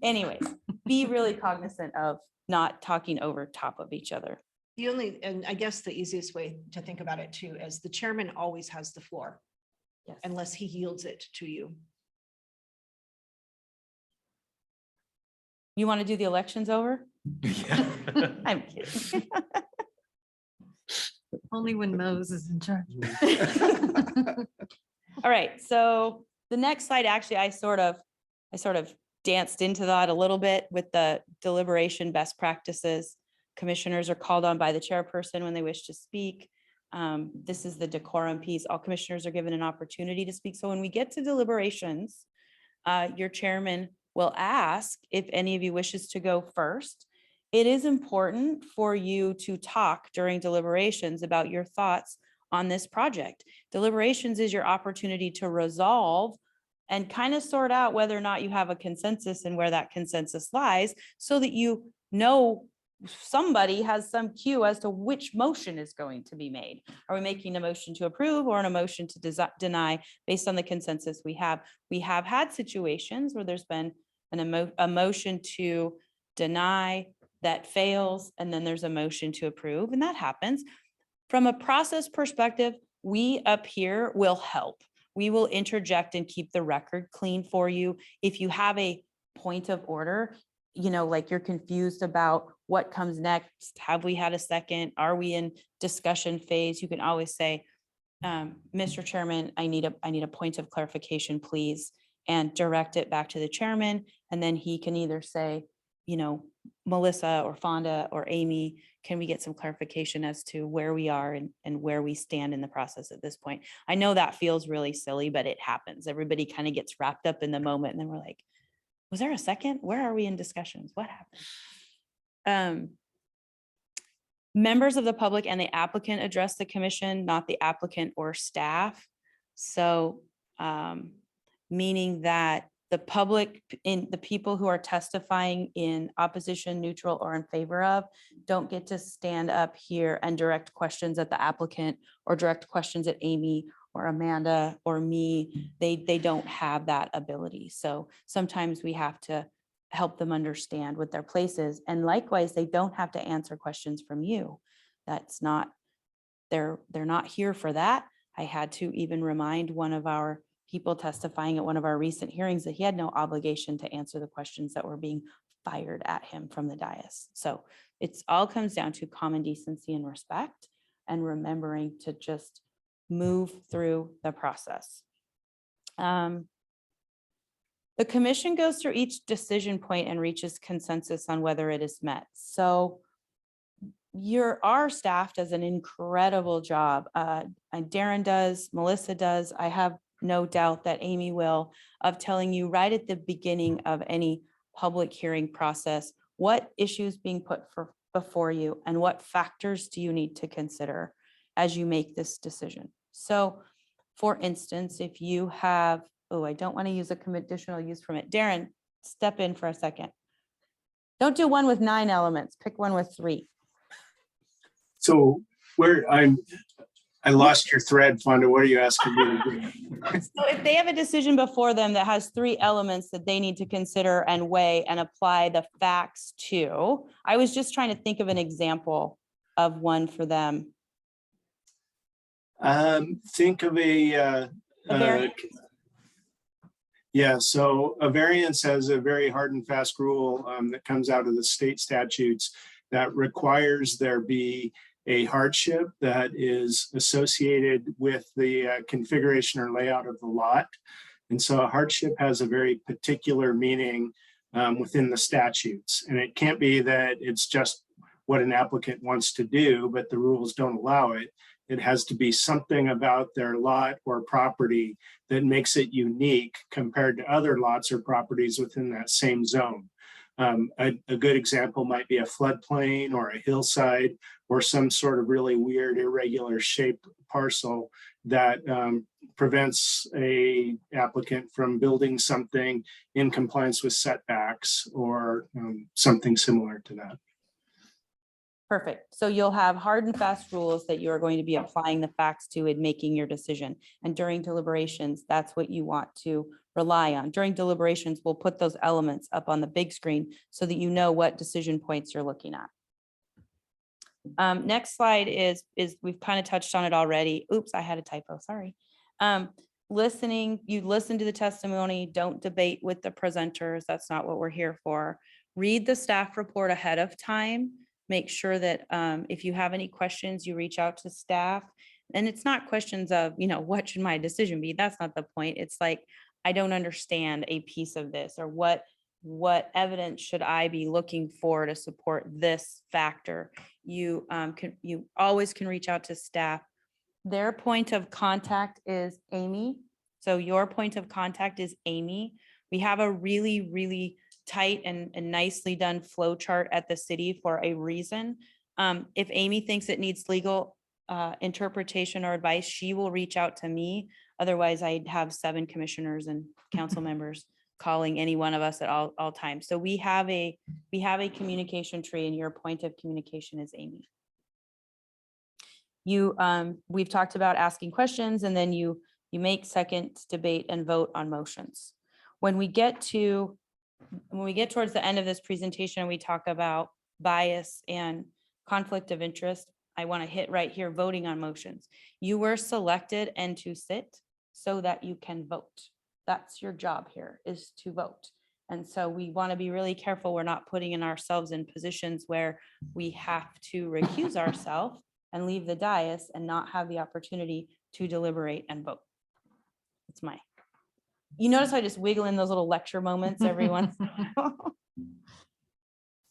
anyways, be really cognizant of not talking over top of each other. And I guess the easiest way to think about it too, is the chairman always has the floor. Yes. Unless he yields it to you. You want to do the elections over? Yeah. I'm kidding. Only when Mose is in charge. All right, so the next slide, actually, I sort of danced into that a little bit with the deliberation best practices. Commissioners are called on by the chairperson when they wish to speak. This is the decorum piece. All commissioners are given an opportunity to speak. So when we get to deliberations, your chairman will ask if any of you wishes to go first. It is important for you to talk during deliberations about your thoughts on this project. Deliberations is your opportunity to resolve and kind of sort out whether or not you have a consensus and where that consensus lies, so that you know somebody has some cue as to which motion is going to be made. Are we making a motion to approve or a motion to deny based on the consensus we have? We have had situations where there's been a motion to deny that fails, and then there's a motion to approve, and that happens. From a process perspective, we up here will help. We will interject and keep the record clean for you. If you have a point of order, like you're confused about what comes next, have we had a second? Are we in discussion phase? You can always say, Mr. Chairman, I need a point of clarification, please, and direct it back to the chairman. And then he can either say, Melissa or Fonda or Amy, can we get some clarification as to where we are and where we stand in the process at this point? I know that feels really silly, but it happens. Everybody kind of gets wrapped up in the moment, and then we're like, was there a second? Where are we in discussions? What happened? Members of the public and the applicant address the commission, not the applicant or staff. So meaning that the public, in the people who are testifying in opposition, neutral, or in favor of, don't get to stand up here and direct questions at the applicant or direct questions at Amy or Amanda or me. They don't have that ability. So sometimes we have to help them understand what their place is. And likewise, they don't have to answer questions from you. That's not, they're not here for that. I had to even remind one of our people testifying at one of our recent hearings that he had no obligation to answer the questions that were being fired at him from the dais. So it's all comes down to common decency and respect, and remembering to just move through the process. The commission goes through each decision point and reaches consensus on whether it is met. So our staff does an incredible job. Darren does, Melissa does. I have no doubt that Amy will, of telling you right at the beginning of any public hearing process, what issues being put before you and what factors do you need to consider as you make this decision. So for instance, if you have, I don't want to use a conditional use permit. Darren, step in for a second. Don't do one with 9 elements, pick one with 3. So I lost your thread, Fonda. What are you asking me to do? So if they have a decision before them that has 3 elements that they need to consider and weigh and apply the facts to, I was just trying to think of an example of one for them. Think of a variance? Yeah, so a variance has a very hard and fast rule that comes out of the state statutes that requires there be a hardship that is associated with the configuration or layout of the lot. And so a hardship has a very particular meaning within the statutes. And it can't be that it's just what an applicant wants to do, but the rules don't allow it. It has to be something about their lot or property that makes it unique compared to other lots or properties within that same zone. A good example might be a floodplain or a hillside or some sort of really weird, irregular shaped parcel that prevents a applicant from building something in compliance with setbacks or something similar to that. Perfect. So you'll have hard and fast rules that you are going to be applying the facts to in making your decision. And during deliberations, that's what you want to rely on. During deliberations, we'll put those elements up on the big screen so that you know what decision points you're looking at. Next slide is we've kind of touched on it already. Oops, I had a typo, sorry. Listening, you listen to the testimony, don't debate with the presenters. That's not what we're here for. Read the staff report ahead of time. Make sure that if you have any questions, you reach out to staff. And it's not questions of, what should my decision be? That's not the point. It's like, I don't understand a piece of this, or what evidence should I be looking for to support this factor? You always can reach out to staff. Their point of contact is Amy. So your point of contact is Amy. We have a really, really tight and nicely done flow chart at the city for a reason. If Amy thinks it needs legal interpretation or advice, she will reach out to me. Otherwise, I'd have 7 commissioners and council members calling any one of us at all times. So we have a communication tree, and your point of communication is Amy. We've talked about asking questions, and then you make, second, debate, and vote on motions. When we get towards the end of this presentation, we talk about bias and conflict of interest. I want to hit right here, voting on motions. You were selected and to sit so that you can vote. That's your job here, is to vote. And so we want to be really careful we're not putting ourselves in positions where we have to recuse ourselves and leave the dais and not have the opportunity to deliberate and vote. It's you notice I just wiggle in those little lecture moments every once in a while.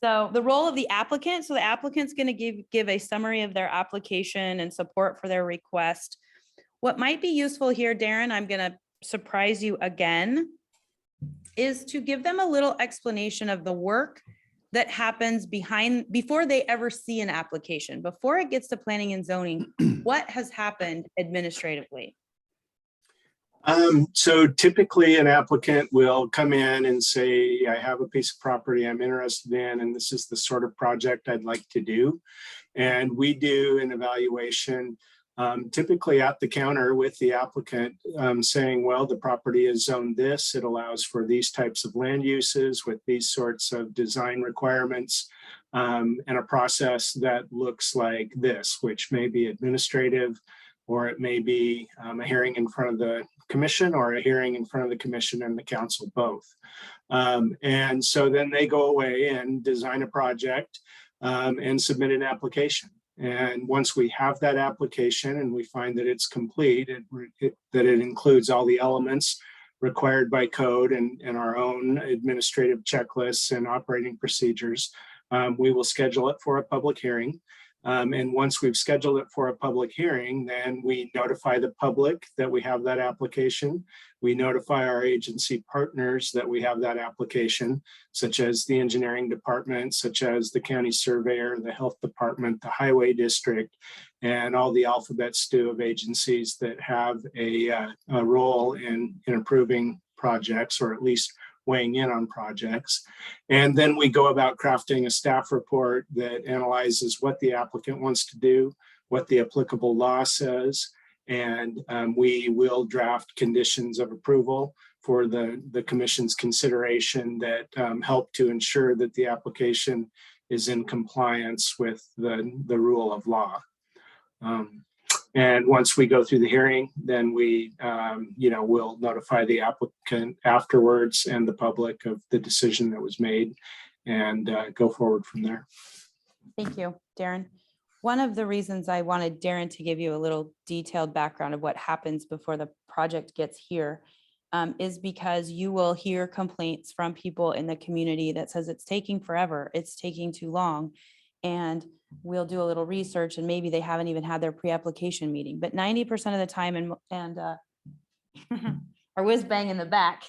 So the role of the applicant. So the applicant's going to give a summary of their application and support for their request. What might be useful here, Darren, I'm going to surprise you again, is to give them a little explanation of the work that happens before they ever see an application, before it gets to planning and zoning. What has happened administratively? So typically an applicant will come in and say, I have a piece of property I'm interested in, and this is the sort of project I'd like to do. And we do an evaluation, typically at the counter with the applicant, saying, well, the property is zoned this, it allows for these types of land uses with these sorts of design requirements, and a process that looks like this, which may be administrative, or it may be a hearing in front of the commission, or a hearing in front of the commission and the council both. And so then they go away and design a project and submit an application. And once we have that application and we find that it's complete, that it includes all the elements required by code and our own administrative checklists and operating procedures, we will schedule it for a public hearing. And once we've scheduled it for a public hearing, then we notify the public that we have that application. We notify our agency partners that we have that application, such as the engineering department, such as the county surveyor, the health department, the highway district, and all the alphabet stew of agencies that have a role in approving projects, or at least weighing in on projects. And then we go about crafting a staff report that analyzes what the applicant wants to do, what the applicable law says, and we will draft conditions of approval for the commission's consideration that help to ensure that the application is in compliance with the rule of law. And once we go through the hearing, then we, will notify the applicant afterwards and the public of the decision that was made, and go forward from there. Thank you, Darren. One of the reasons I wanted Darren to give you a little detailed background of what happens before the project gets here is because you will hear complaints from people in the community that says it's taking forever, it's taking too long. And we'll do a little research, and maybe they haven't even had their pre-application meeting, but 90% of the time, and our whiz bang in the back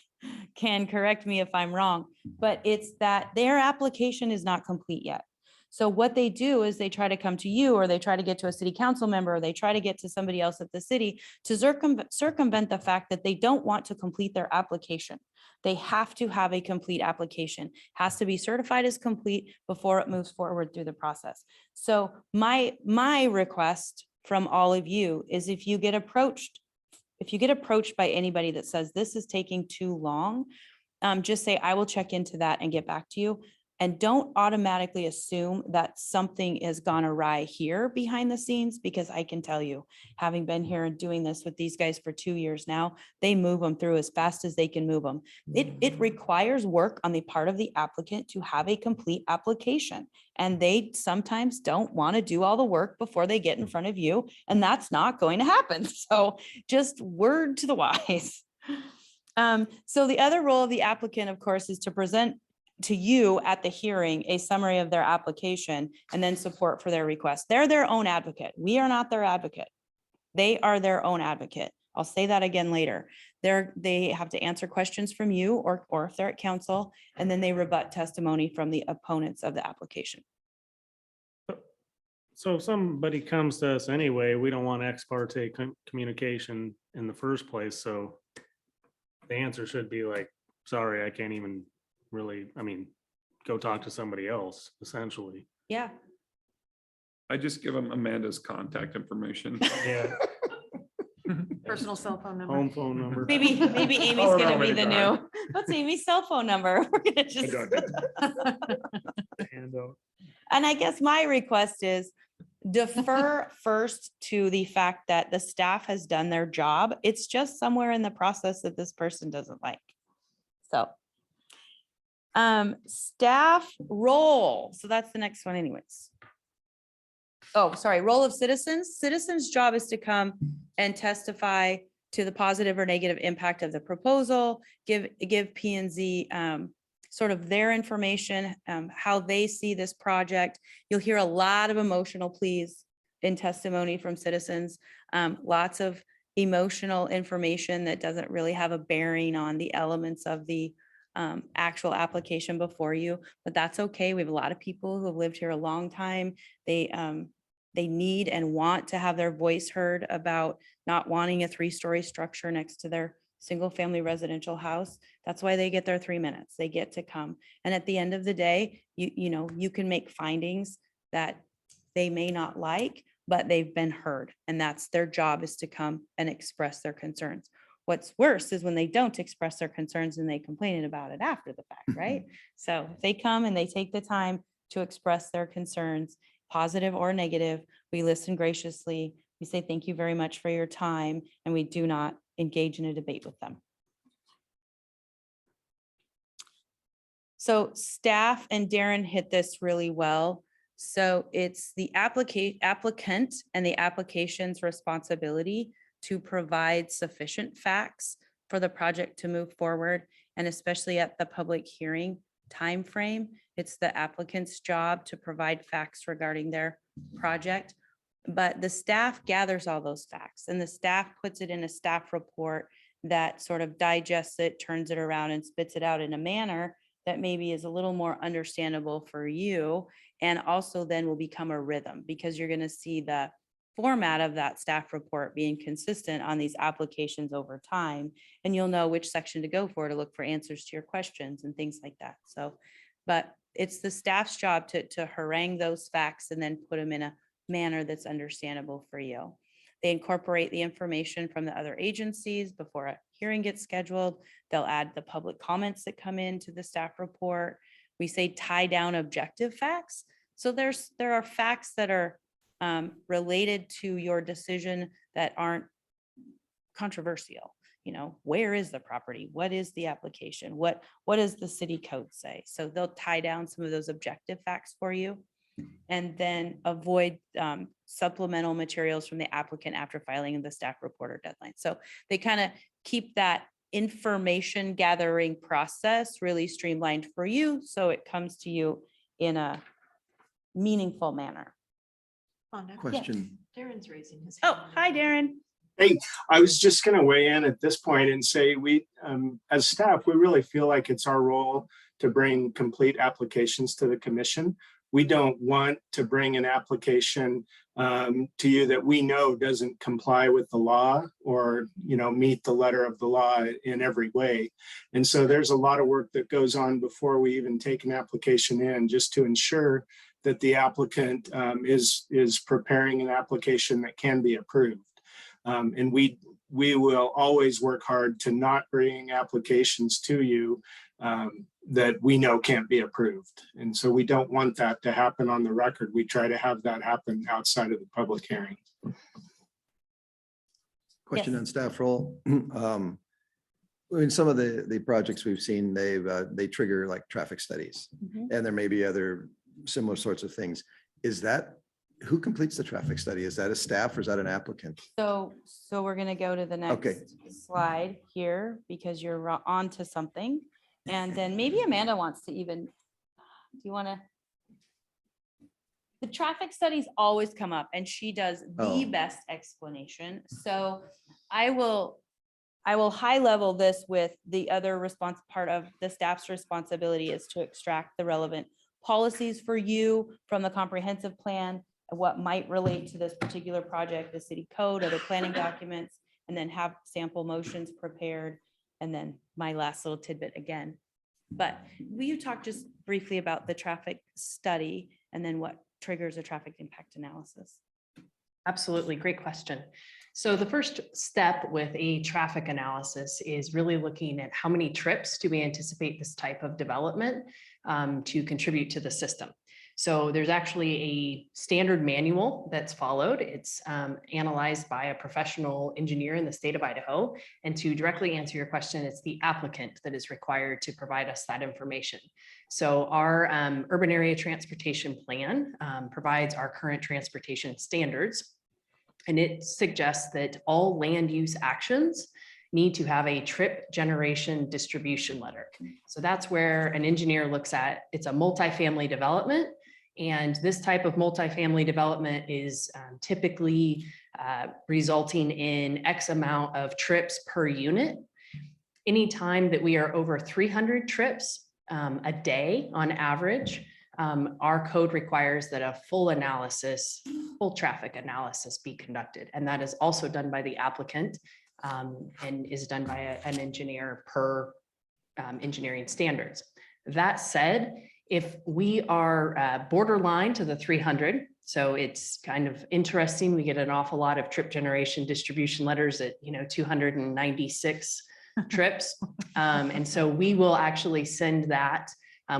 can correct me if I'm wrong, but it's that their application is not complete yet. So what they do is they try to come to you, or they try to get to a city council member, or they try to get to somebody else at the city to circumvent the fact that they don't want to complete their application. They have to have a complete application, has to be certified as complete before it moves forward through the process. So my request from all of you is, if you get approached by anybody that says this is taking too long, just say, I will check into that and get back to you. And don't automatically assume that something has gone awry here behind the scenes, because I can tell you, having been here and doing this with these guys for 2 years now, they move them through as fast as they can move them. It requires work on the part of the applicant to have a complete application. And they sometimes don't want to do all the work before they get in front of you. And that's not going to happen. So just word to the wise. So the other role of the applicant, of course, is to present to you at the hearing a summary of their application and then support for their request. They're their own advocate. We are not their advocate. They are their own advocate. I'll say that again later. They have to answer questions from you or if they're at council, and then they rebut testimony from the opponents of the application. So if somebody comes to us anyway, we don't want ex parte communication in the first place, so the answer should be like, sorry, I can't even really, I mean, go talk to somebody else, essentially. Yeah. I just give them Amanda's contact information. Yeah. Personal cell phone number. Home phone number. Maybe Amy's Oh, no, gonna be maybe the not. new, what's Amy's cell phone number? We're gonna just. And, And I guess my request is defer first to the fact that the staff has done their job. It's just somewhere in the process that this person doesn't like. So. Staff role. So that's the next one anyways. Oh, sorry, role of citizens. Citizens' job is to come and testify to the positive or negative impact of the proposal, give P and Z sort of their information, how they see this project. You'll hear a lot of emotional pleas in testimony from citizens, lots of emotional information that doesn't really have a bearing on the elements of the actual application before you, but that's okay. We have a lot of people who have lived here a long time. They need and want to have their voice heard about not wanting a 3-story structure next to their single-family residential house. That's why they get their 3 minutes. They get to come. And at the end of the day, you know, you can make findings that they may not like, but they've been heard. And that's their job, is to come and express their concerns. What's worse is when they don't express their concerns and they complain about it after the fact, right? So if they come and they take the time to express their concerns, positive or negative, we listen graciously. We say, thank you very much for your time, and we do not engage in a debate with them. So staff, and Darren hit this really well. So it's the applicant and the application's responsibility to provide sufficient facts for the project to move forward, and especially at the public hearing timeframe, it's the applicant's job to provide facts regarding their project. But the staff gathers all those facts, and the staff puts it in a staff report that sort of digests it, turns it around, and spits it out in a manner that maybe is a little more understandable for you, and also then will become a rhythm, because you're going to see the format of that staff report being consistent on these applications over time, and you'll know which section to go for to look for answers to your questions and things like that. So, but it's the staff's job to harangue those facts and then put them in a manner that's understandable for you. They incorporate the information from the other agencies before a hearing gets scheduled. They'll add the public comments that come into the staff report. We say tie down objective facts. So there are facts that are related to your decision that aren't controversial. You know, where is the property? What is the application? What does the city code say? So they'll tie down some of those objective facts for you, and then avoid supplemental materials from the applicant after filing in the staff report or deadline. So they kind of keep that information gathering process really streamlined for you, so it comes to you in a meaningful manner. Question. Darren's raising his Oh, hand. hi, Darren. Hey, I was just going to weigh in at this point and say we, as staff, we really feel like it's our role to bring complete applications to the commission. We don't want to bring an application to you that we know doesn't comply with the law or, you know, meet the letter of the law in every way. And so there's a lot of work that goes on before we even take an application in, just to ensure that the applicant is preparing an application that can be approved. And we will always work hard to not bring applications to you that we know can't be approved. And so we don't want that to happen on the record. We try to have that happen outside of the public hearing. Question Yes. on staff role. In some of the projects we've seen, they trigger like traffic studies, and there may be other similar sorts of things. Is that, who completes the traffic study? Is that a staff or is that an applicant? So we're gonna go to the Okay. next slide here, because you're on to something. And then maybe Amanda wants to even, do you want to? the traffic studies always come up and she does the Oh. best explanation. So I will high level this with the other response part of the staff's responsibility is to extract the relevant policies for you from the comprehensive plan and what might relate to this particular project, the city code, other planning documents, and then have sample motions prepared. And then my last little tidbit again. But will you talk just briefly about the traffic study and then what triggers a traffic impact analysis? Absolutely, great question. So the first step with a traffic analysis is really looking at how many trips do we anticipate this type of development to contribute to the system. So there's actually a standard manual that's followed. It's analyzed by a professional engineer in the state of Idaho. And to directly answer your question, it's the applicant that is required to provide us that information. So our urban area transportation plan provides our current transportation standards. And it suggests that all land use actions need to have a trip generation distribution letter. So that's where an engineer looks at, it's a multifamily development. And this type of multifamily development is typically resulting in X amount of trips per unit. Anytime that we are over 300 trips a day on average, our code requires that a full traffic analysis be conducted. And that is also done by the applicant and is done by an engineer per engineering standards. That said, if we are borderline to the 300, so it's kind of interesting, we get an awful lot of trip generation distribution letters at 296 trips. And so we will actually send that.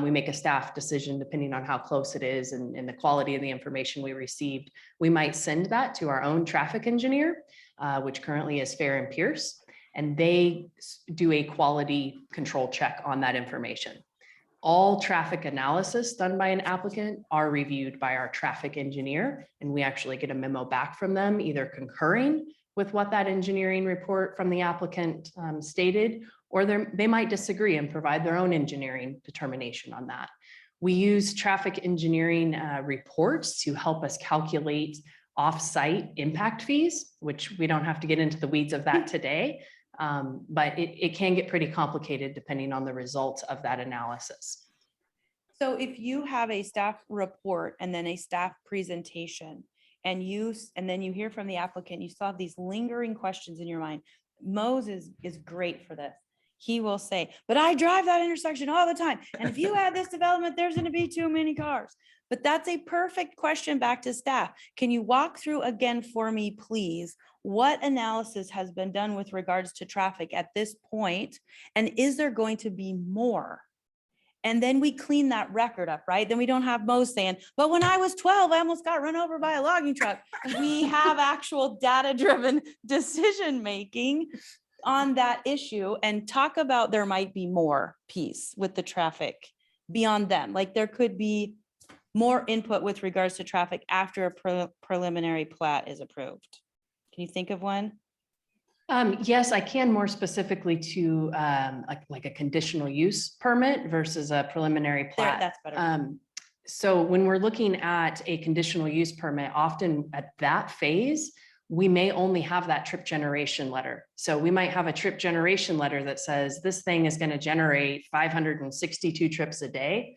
We make a staff decision depending on how close it is and the quality of the information we received. We might send that to our own traffic engineer, which currently is Fair and Pierce, and they do a quality control check on that information. All traffic analysis done by an applicant are reviewed by our traffic engineer, and we actually get a memo back from them, either concurring with what that engineering report from the applicant stated, or they might disagree and provide their own engineering determination on that. We use traffic engineering reports to help us calculate off-site impact fees, which we don't have to get into the weeds of that today. But it can get pretty complicated depending on the results of that analysis. So if you have a staff report and then a staff presentation and then you hear from the applicant, you still have these lingering questions in your mind. Mose is great for this. He will say, but I drive that intersection all the time. And if you add this development, there's going to be too many cars. But that's a perfect question back to staff. Can you walk through again for me, please? What analysis has been done with regards to traffic at this point? And is there going to be more? And then we clean that record up, right? Then we don't have Mose saying, but when I was 12, I almost got run over by a logging truck. We have actual data-driven decision-making on that issue and talk about there might be more piece with the traffic beyond them. Like there could be more input with regards to traffic after a preliminary plat is approved. Can you think of one? Yes, I can, more specifically to like a conditional use permit versus a preliminary plat. That's better. So when we're looking at a conditional use permit, often at that phase, we may only have that trip generation letter. So we might have a trip generation letter that says this thing is going to generate 562 trips a day.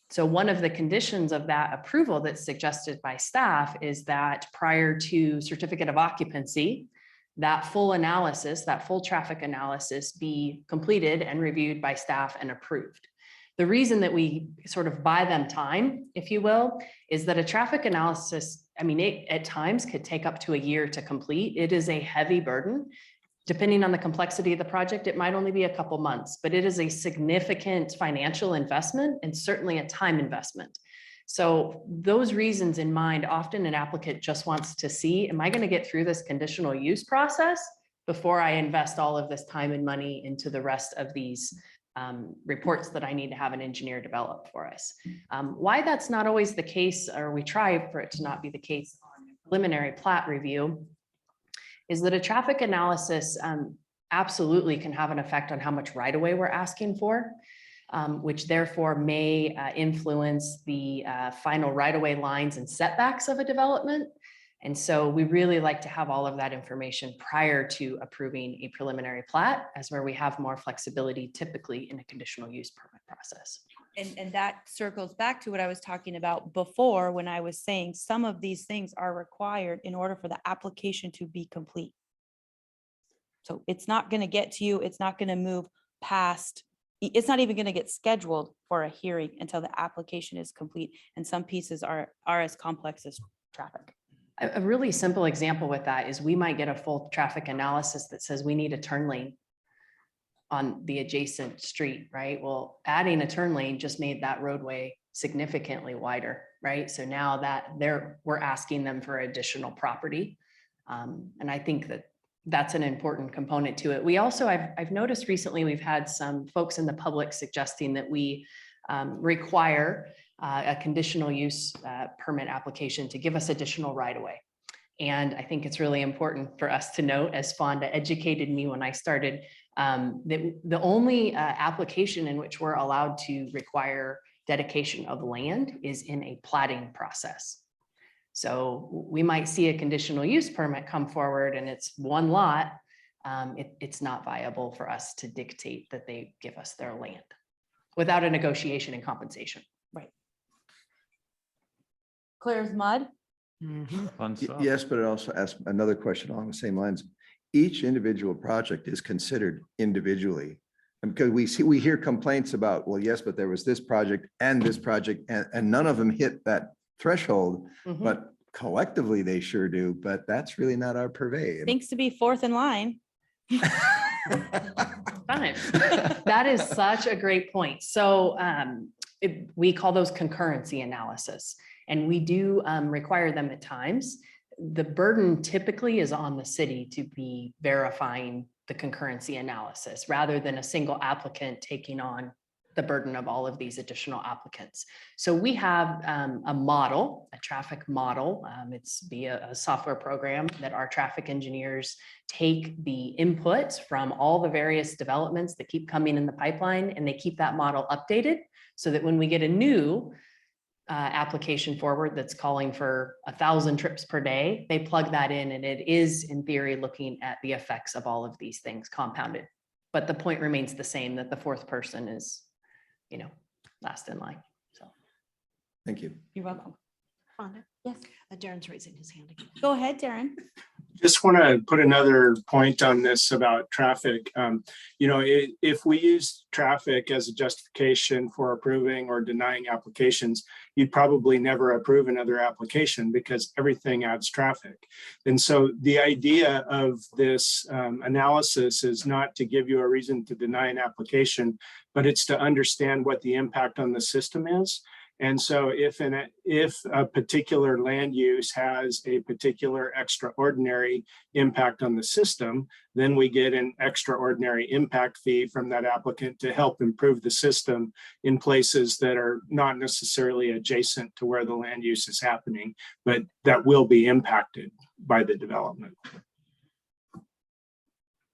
So one of the conditions of that approval that's suggested by staff is that prior to certificate of occupancy, that full analysis, that full traffic analysis be completed and reviewed by staff and approved. The reason that we sort of buy them time, if you will, is that a traffic analysis, I mean, it at times could take up to a year to complete. It is a heavy burden. Depending on the complexity of the project, it might only be a couple months, but it is a significant financial investment and certainly a time investment. So those reasons in mind, often an applicant just wants to see, am I going to get through this conditional use process before I invest all of this time and money into the rest of these reports that I need to have an engineer develop for us. Why that's not always the case, or we try for it to not be the case on preliminary plat review, is that a traffic analysis absolutely can have an effect on how much right of way we're asking for. which therefore may influence the final right-of-way lines and setbacks of a development. And so we really like to have all of that information prior to approving a preliminary plat, as where we have more flexibility typically in a conditional use permit process. And that circles back to what I was talking about before, when I was saying some of these things are required in order for the application to be complete. So it's not going to get to you, it's not going to move past, it's not even going to get scheduled for a hearing until the application is complete. And some pieces are as complex as traffic. A really simple example with that is we might get a full traffic analysis that says we need a turn lane on the adjacent street, right? Well, adding a turn lane just made that roadway significantly wider, right? So now that we're asking them for additional property. And I think that that's an important component to it. We also, I've noticed recently, we've had some folks in the public suggesting that we require a conditional use permit application to give us additional right-of-way. And I think it's really important for us to note, as Fonda educated me when I started, that the only application in which we're allowed to require dedication of land is in a platting process. So we might see a conditional use permit come forward and it's one lot. It's not viable for us to dictate that they give us their land without a negotiation and compensation. Right. Clear as mud. Fun stuff. Yes, but it also asks another question along the same lines. Each individual project is considered individually. And because we hear complaints about, well, yes, but there was this project and none of them hit that threshold, but collectively they sure do, but that's really not our purvey. Thanks to be fourth in line. Fine. That is such a great point. So we call those concurrency analysis, and we do require them at times. The burden typically is on the city to be verifying the concurrency analysis rather than a single applicant taking on the burden of all of these additional applicants. So we have a model, a traffic model. It's via a software program that our traffic engineers take the inputs from all the various developments that keep coming in the pipeline, and they keep that model updated so that when we get a new application forward that's calling for 1,000 trips per day, they plug that in, and it is in theory looking at the effects of all of these things compounded. But the point remains the same, that the fourth person is, last in line. So Thank you. You're welcome. Fonda? Yes. Darren's raising his hand again. Go ahead, Darren. Just want to put another point on this about traffic. If we use traffic as a justification for approving or denying applications, you'd probably never approve another application because everything adds traffic. And so the idea of this analysis is not to give you a reason to deny an application, but it's to understand what the impact on the system is. And so if a particular land use has a particular extraordinary impact on the system, then we get an extraordinary impact fee from that applicant to help improve the system in places that are not necessarily adjacent to where the land use is happening, but that will be impacted by the development.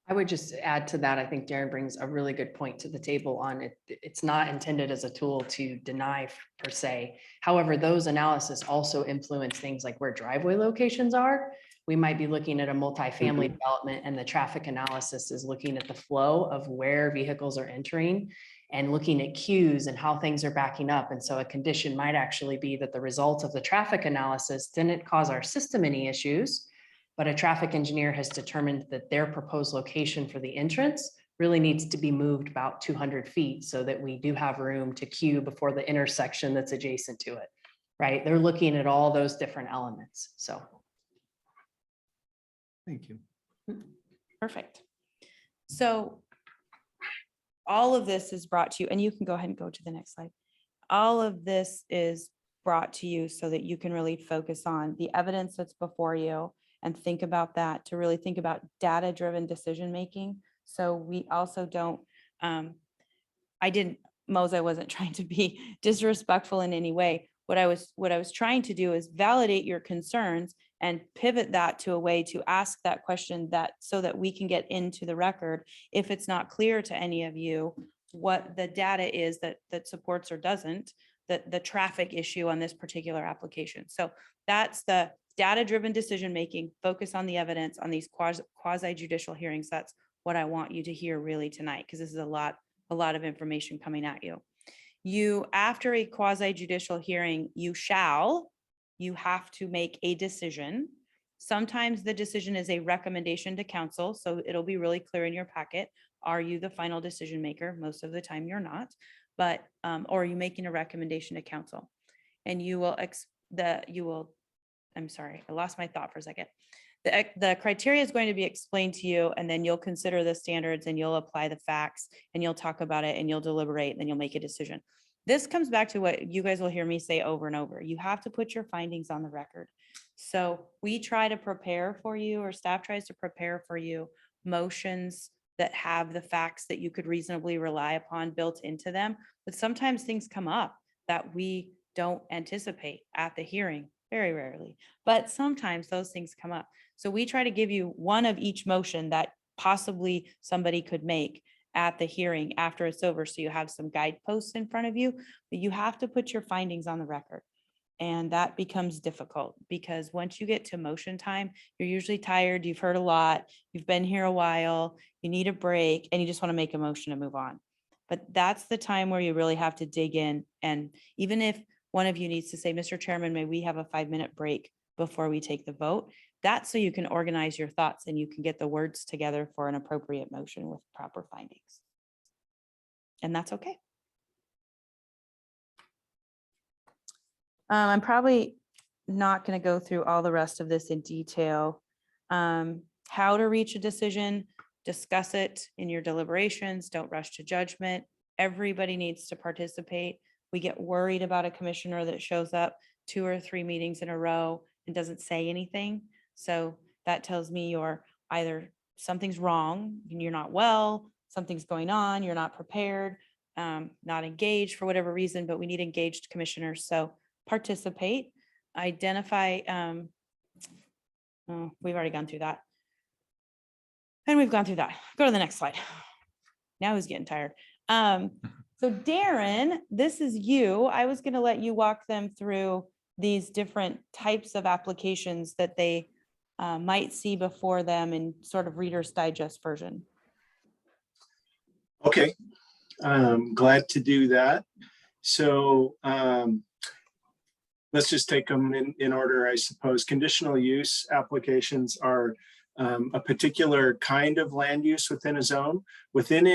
I would just add to that. I think Darren brings a really good point to the table on it. It's not intended as a tool to deny per se. However, those analysis also influence things like where driveway locations are. We might be looking at a multifamily development, and the traffic analysis is looking at the flow of where vehicles are entering and looking at queues and how things are backing up. And so a condition might actually be that the result of the traffic analysis didn't cause our system any issues, but a traffic engineer has determined that their proposed location for the entrance really needs to be moved about 200 feet so that we do have room to queue before the intersection that's adjacent to it, right? They're looking at all those different elements, so. Thank you. Perfect. So all of this is brought to you, and you can go ahead and go to the next slide. All of this is brought to you so that you can really focus on the evidence that's before you and think about that, to really think about data-driven decision-making. So we also don't, I wasn't trying to be disrespectful in any way. What I was trying to do is validate your concerns and pivot that to a way to ask that question so that we can get into the record. If it's not clear to any of you what the data is that supports or doesn't the traffic issue on this particular application. So that's the data-driven decision-making, focus on the evidence on these quasi-judicial hearings. That's what I want you to hear really tonight, because this is a lot of information coming at you. After a quasi-judicial hearing, you have to make a decision. Sometimes the decision is a recommendation to council, so it'll be really clear in your packet. Are you the final decision maker? Most of the time you're not, but, or are you making a recommendation to council? And I'm sorry, I lost my thought for a second. The criteria is going to be explained to you, and then you'll consider the standards and you'll apply the facts and you'll talk about it and you'll deliberate and then you'll make a decision. This comes back to what you guys will hear me say over and over. You have to put your findings on the record. So we try to prepare for you, or staff tries to prepare for you, motions that have the facts that you could reasonably rely upon built into them. But sometimes things come up that we don't anticipate at the hearing, very rarely, but sometimes those things come up. So we try to give you one of each motion that possibly somebody could make at the hearing after it's over. So you have some guideposts in front of you, but you have to put your findings on the record. And that becomes difficult because once you get to motion time, you're usually tired. You've heard a lot. You've been here a while. You need a break and you just want to make a motion to move on. But that's the time where you really have to dig in. And even if one of you needs to say, Mr. Chairman, may we have a 5-minute break before we take the vote? That's so you can organize your thoughts and you can get the words together for an appropriate motion with proper findings. And that's okay. I'm probably not going to go through all the rest of this in detail. How to reach a decision, discuss it in your deliberations, don't rush to judgment. Everybody needs to participate. We get worried about a commissioner that shows up 2 or 3 meetings in a row and doesn't say anything. So that tells me you're either something's wrong, you're not well, something's going on, you're not prepared, not engaged for whatever reason, but we need engaged commissioners. So participate, identify, we've already gone through that. And we've gone through that. Go to the next slide. Now he's getting tired. So Darren, this is you. I was going to let you walk them through these different types of applications that they might see before them in sort of Reader's Digest version. Okay, glad to do that. So let's just take them in order, I suppose. Conditional use applications are a particular kind of land use within a zone. Within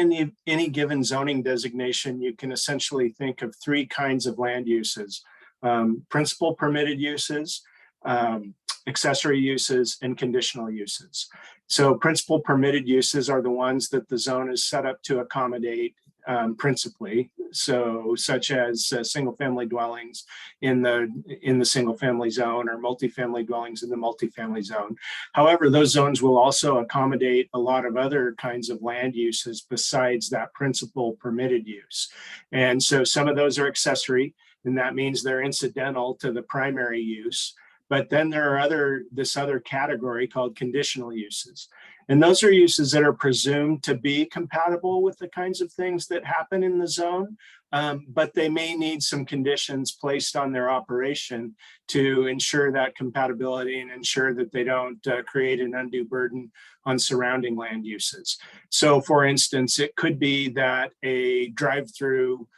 any given zoning designation, you can essentially think of 3 kinds of land uses: principal permitted uses, accessory uses, and conditional uses. So principal permitted uses are the ones that the zone is set up to accommodate principally, so such as single family dwellings in the single family zone, or multifamily dwellings in the multifamily zone. However, those zones will also accommodate a lot of other kinds of land uses besides that principal permitted use. And so some of those are accessory, and that means they're incidental to the primary use. But then there are this other category called conditional uses. And those are uses that are presumed to be compatible with the kinds of things that happen in the zone, but they may need some conditions placed on their operation to ensure that compatibility and ensure that they don't create an undue burden on surrounding land uses. So for instance, it could be that a drive-through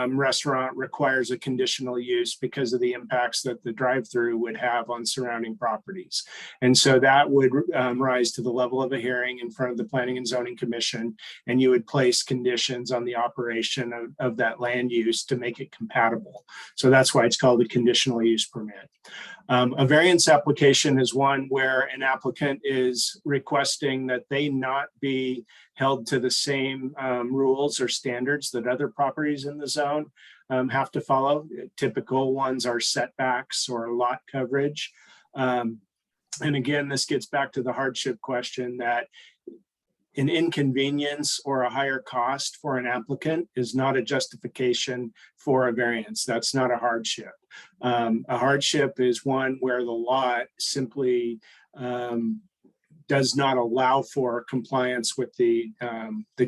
restaurant requires a conditional use because of the impacts that the drive-through would have on surrounding properties. And so that would rise to the level of a hearing in front of the Planning and Zoning Commission, and you would place conditions on the operation of that land use to make it compatible. So that's why it's called a conditional use permit. A variance application is one where an applicant is requesting that they not be held to the same rules or standards that other properties in the zone have to follow. Typical ones are setbacks or lot coverage. And again, this gets back to the hardship question, that an inconvenience or a higher cost for an applicant is not a justification for a variance. That's not a hardship. A hardship is one where the lot simply does not allow for compliance with the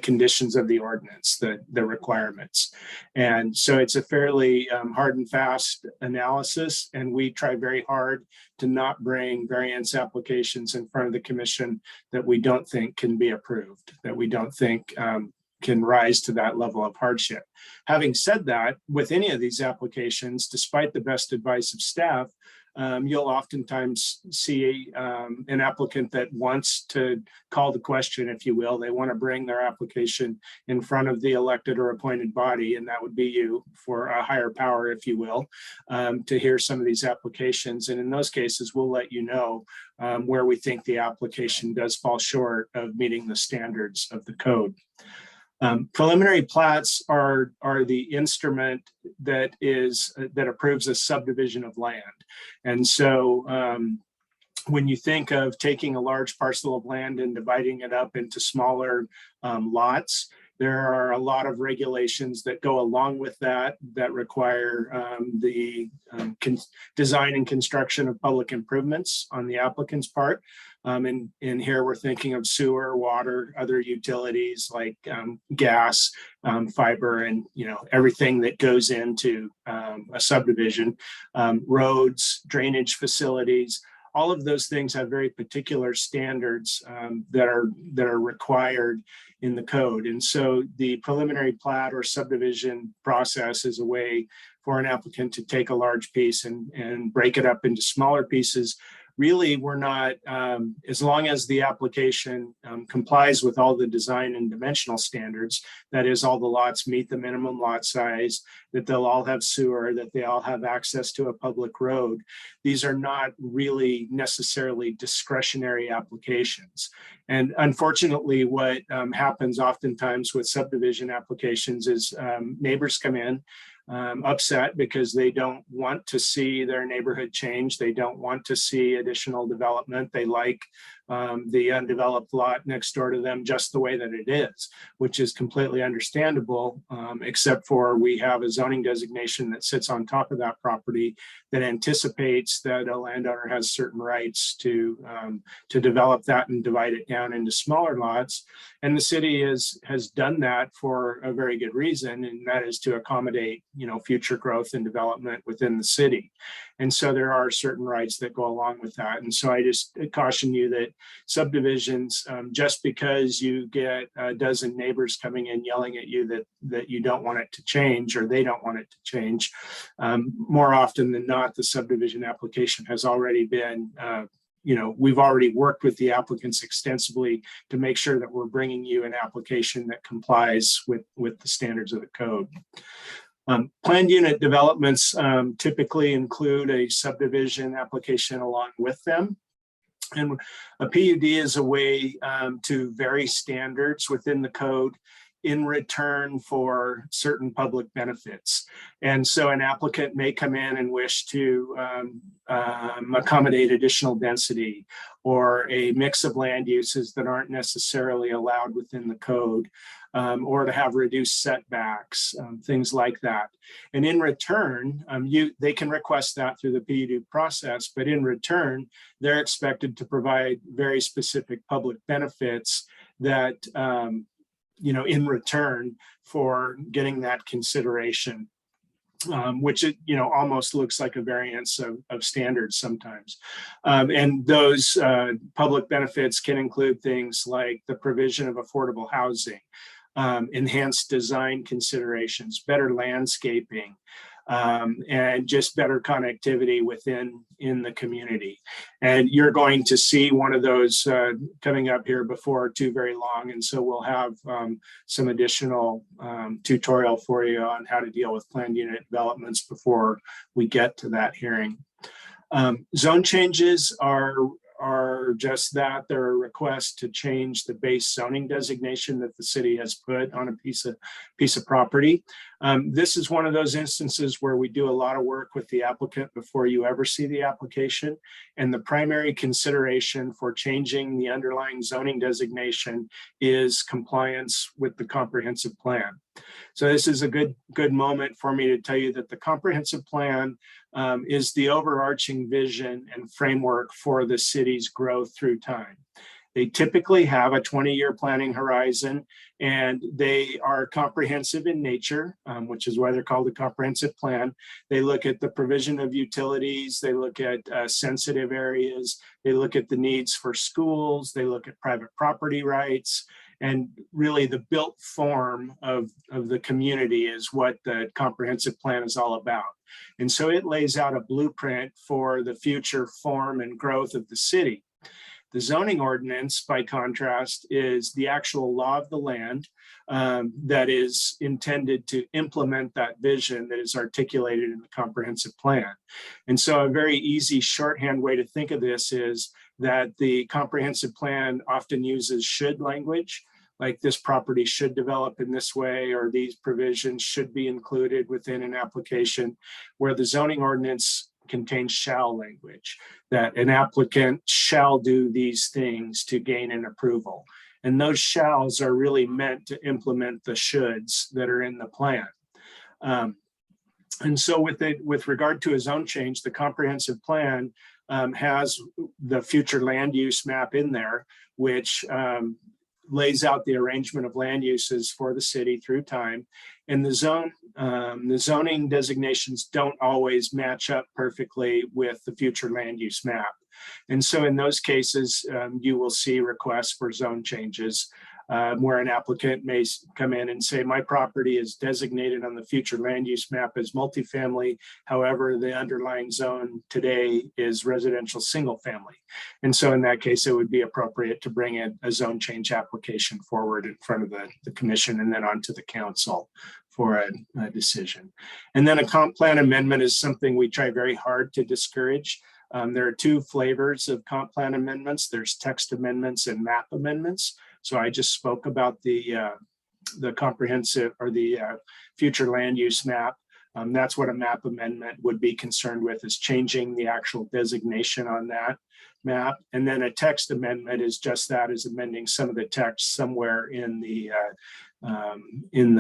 conditions of the ordinance, the requirements. And so it's a fairly hard and fast analysis, and we try very hard to not bring variance applications in front of the commission that we don't think can be approved, that we don't think can rise to that level of hardship. Having said that, with any of these applications, despite the best advice of staff, you'll oftentimes see an applicant that wants to call the question, if you will. They want to bring their application in front of the elected or appointed body, and that would be you, for a higher power, if you will, to hear some of these applications. And in those cases, we'll let you know where we think the application does fall short of meeting the standards of the code. Preliminary plats are the instrument that approves a subdivision of land. And so when you think of taking a large parcel of land and dividing it up into smaller lots, there are a lot of regulations that go along with that require the design and construction of public improvements on the applicant's part. And here we're thinking of sewer, water, other utilities like gas, fiber, and everything that goes into a subdivision, roads, drainage facilities. All of those things have very particular standards that are required in the code. And so the preliminary plat or subdivision process is a way for an applicant to take a large piece and break it up into smaller pieces. Really, we're not, as long as the application complies with all the design and dimensional standards, that is, all the lots meet the minimum lot size, that they'll all have sewer, that they all have access to a public road. These are not really necessarily discretionary applications. And unfortunately, what happens oftentimes with subdivision applications is neighbors come in upset because they don't want to see their neighborhood change. They don't want to see additional development. They like the undeveloped lot next door to them just the way that it is, which is completely understandable, except for we have a zoning designation that sits on top of that property that anticipates that a landowner has certain rights to develop that and divide it down into smaller lots. And the city has done that for a very good reason, and that is to accommodate future growth and development within the city. And so there are certain rights that go along with that. And so I just caution you that subdivisions, just because you get a dozen neighbors coming in yelling at you that you don't want it to change or they don't want it to change, more often than not, the subdivision application has already been, we've already worked with the applicants extensively to make sure that we're bringing you an application that complies with the standards of the code. Planned unit developments typically include a subdivision application along with them. And a PUD is a way to vary standards within the code in return for certain public benefits. And so an applicant may come in and wish to accommodate additional density or a mix of land uses that aren't necessarily allowed within the code, or to have reduced setbacks, things like that. And in return, they can request that through the PUD process, but in return, they're expected to provide very specific public benefits that in return for getting that consideration, which almost looks like a variance of standards sometimes. And those public benefits can include things like the provision of affordable housing, enhanced design considerations, better landscaping, and just better connectivity in the community. And you're going to see one of those coming up here before too very long. And so we'll have some additional tutorial for you on how to deal with planned unit developments before we get to that hearing. Zone changes are just that. They're a request to change the base zoning designation that the city has put on a piece of property. This is one of those instances where we do a lot of work with the applicant before you ever see the application. And the primary consideration for changing the underlying zoning designation is compliance with the comprehensive plan. So this is a good moment for me to tell you that the comprehensive plan is the overarching vision and framework for the city's growth through time. They typically have a 20-year planning horizon, and they are comprehensive in nature, which is why they're called a comprehensive plan. They look at the provision of utilities, they look at sensitive areas, they look at the needs for schools, they look at private property rights, and really the built form of the community is what the comprehensive plan is all about. And so it lays out a blueprint for the future form and growth of the city. The zoning ordinance, by contrast, is the actual law of the land that is intended to implement that vision that is articulated in the comprehensive plan. And so a very easy shorthand way to think of this is that the comprehensive plan often uses should language, like this property should develop in this way, or these provisions should be included within an application, where the zoning ordinance contains shall language, that an applicant shall do these things to gain an approval. And those shalls are really meant to implement the shoulds that are in the plan. And so with regard to a zone change, the comprehensive plan has the future land use map in there, which lays out the arrangement of land uses for the city through time. And the zoning designations don't always match up perfectly with the future land use map. And so in those cases, you will see requests for zone changes where an applicant may come in and say, my property is designated on the future land use map as multifamily. However, the underlying zone today is residential single family. And so in that case, it would be appropriate to bring in a zone change application forward in front of the commission and then onto the council for a decision. And then a comp plan amendment is something we try very hard to discourage. There are two flavors of comp plan amendments. There's text amendments and map amendments. So I just spoke about the comprehensive or the future land use map. That's what a map amendment would be concerned with, is changing the actual designation on that map. And then a text amendment is just that, is amending some of the text somewhere in the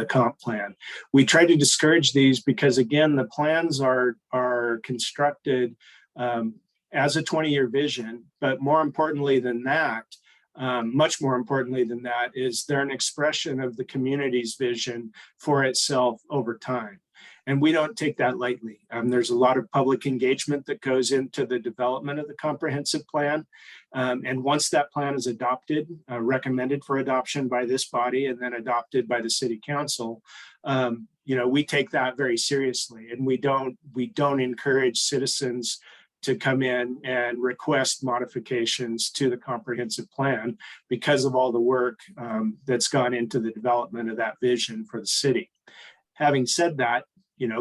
comp plan. We try to discourage these because, again, the plans are constructed as a 20-year vision, but more importantly than that, much more importantly than that, is they're an expression of the community's vision for itself over time. And we don't take that lightly. There's a lot of public engagement that goes into the development of the comprehensive plan. And once that plan is adopted, recommended for adoption by this body, and then adopted by the city council, we take that very seriously. And we don't encourage citizens to come in and request modifications to the comprehensive plan because of all the work that's gone into the development of that vision for the city. Having said that,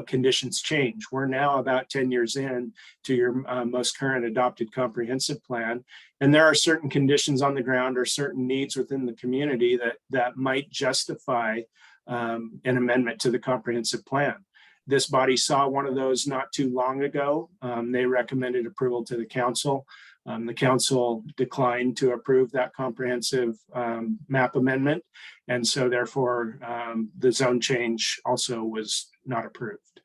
conditions change. We're now about 10 years in to your most current adopted comprehensive plan. And there are certain conditions on the ground or certain needs within the community that might justify an amendment to the comprehensive plan. This body saw one of those not too long ago. They recommended approval to the council. The council declined to approve that comprehensive map amendment. And so therefore, the zone change also was not approved.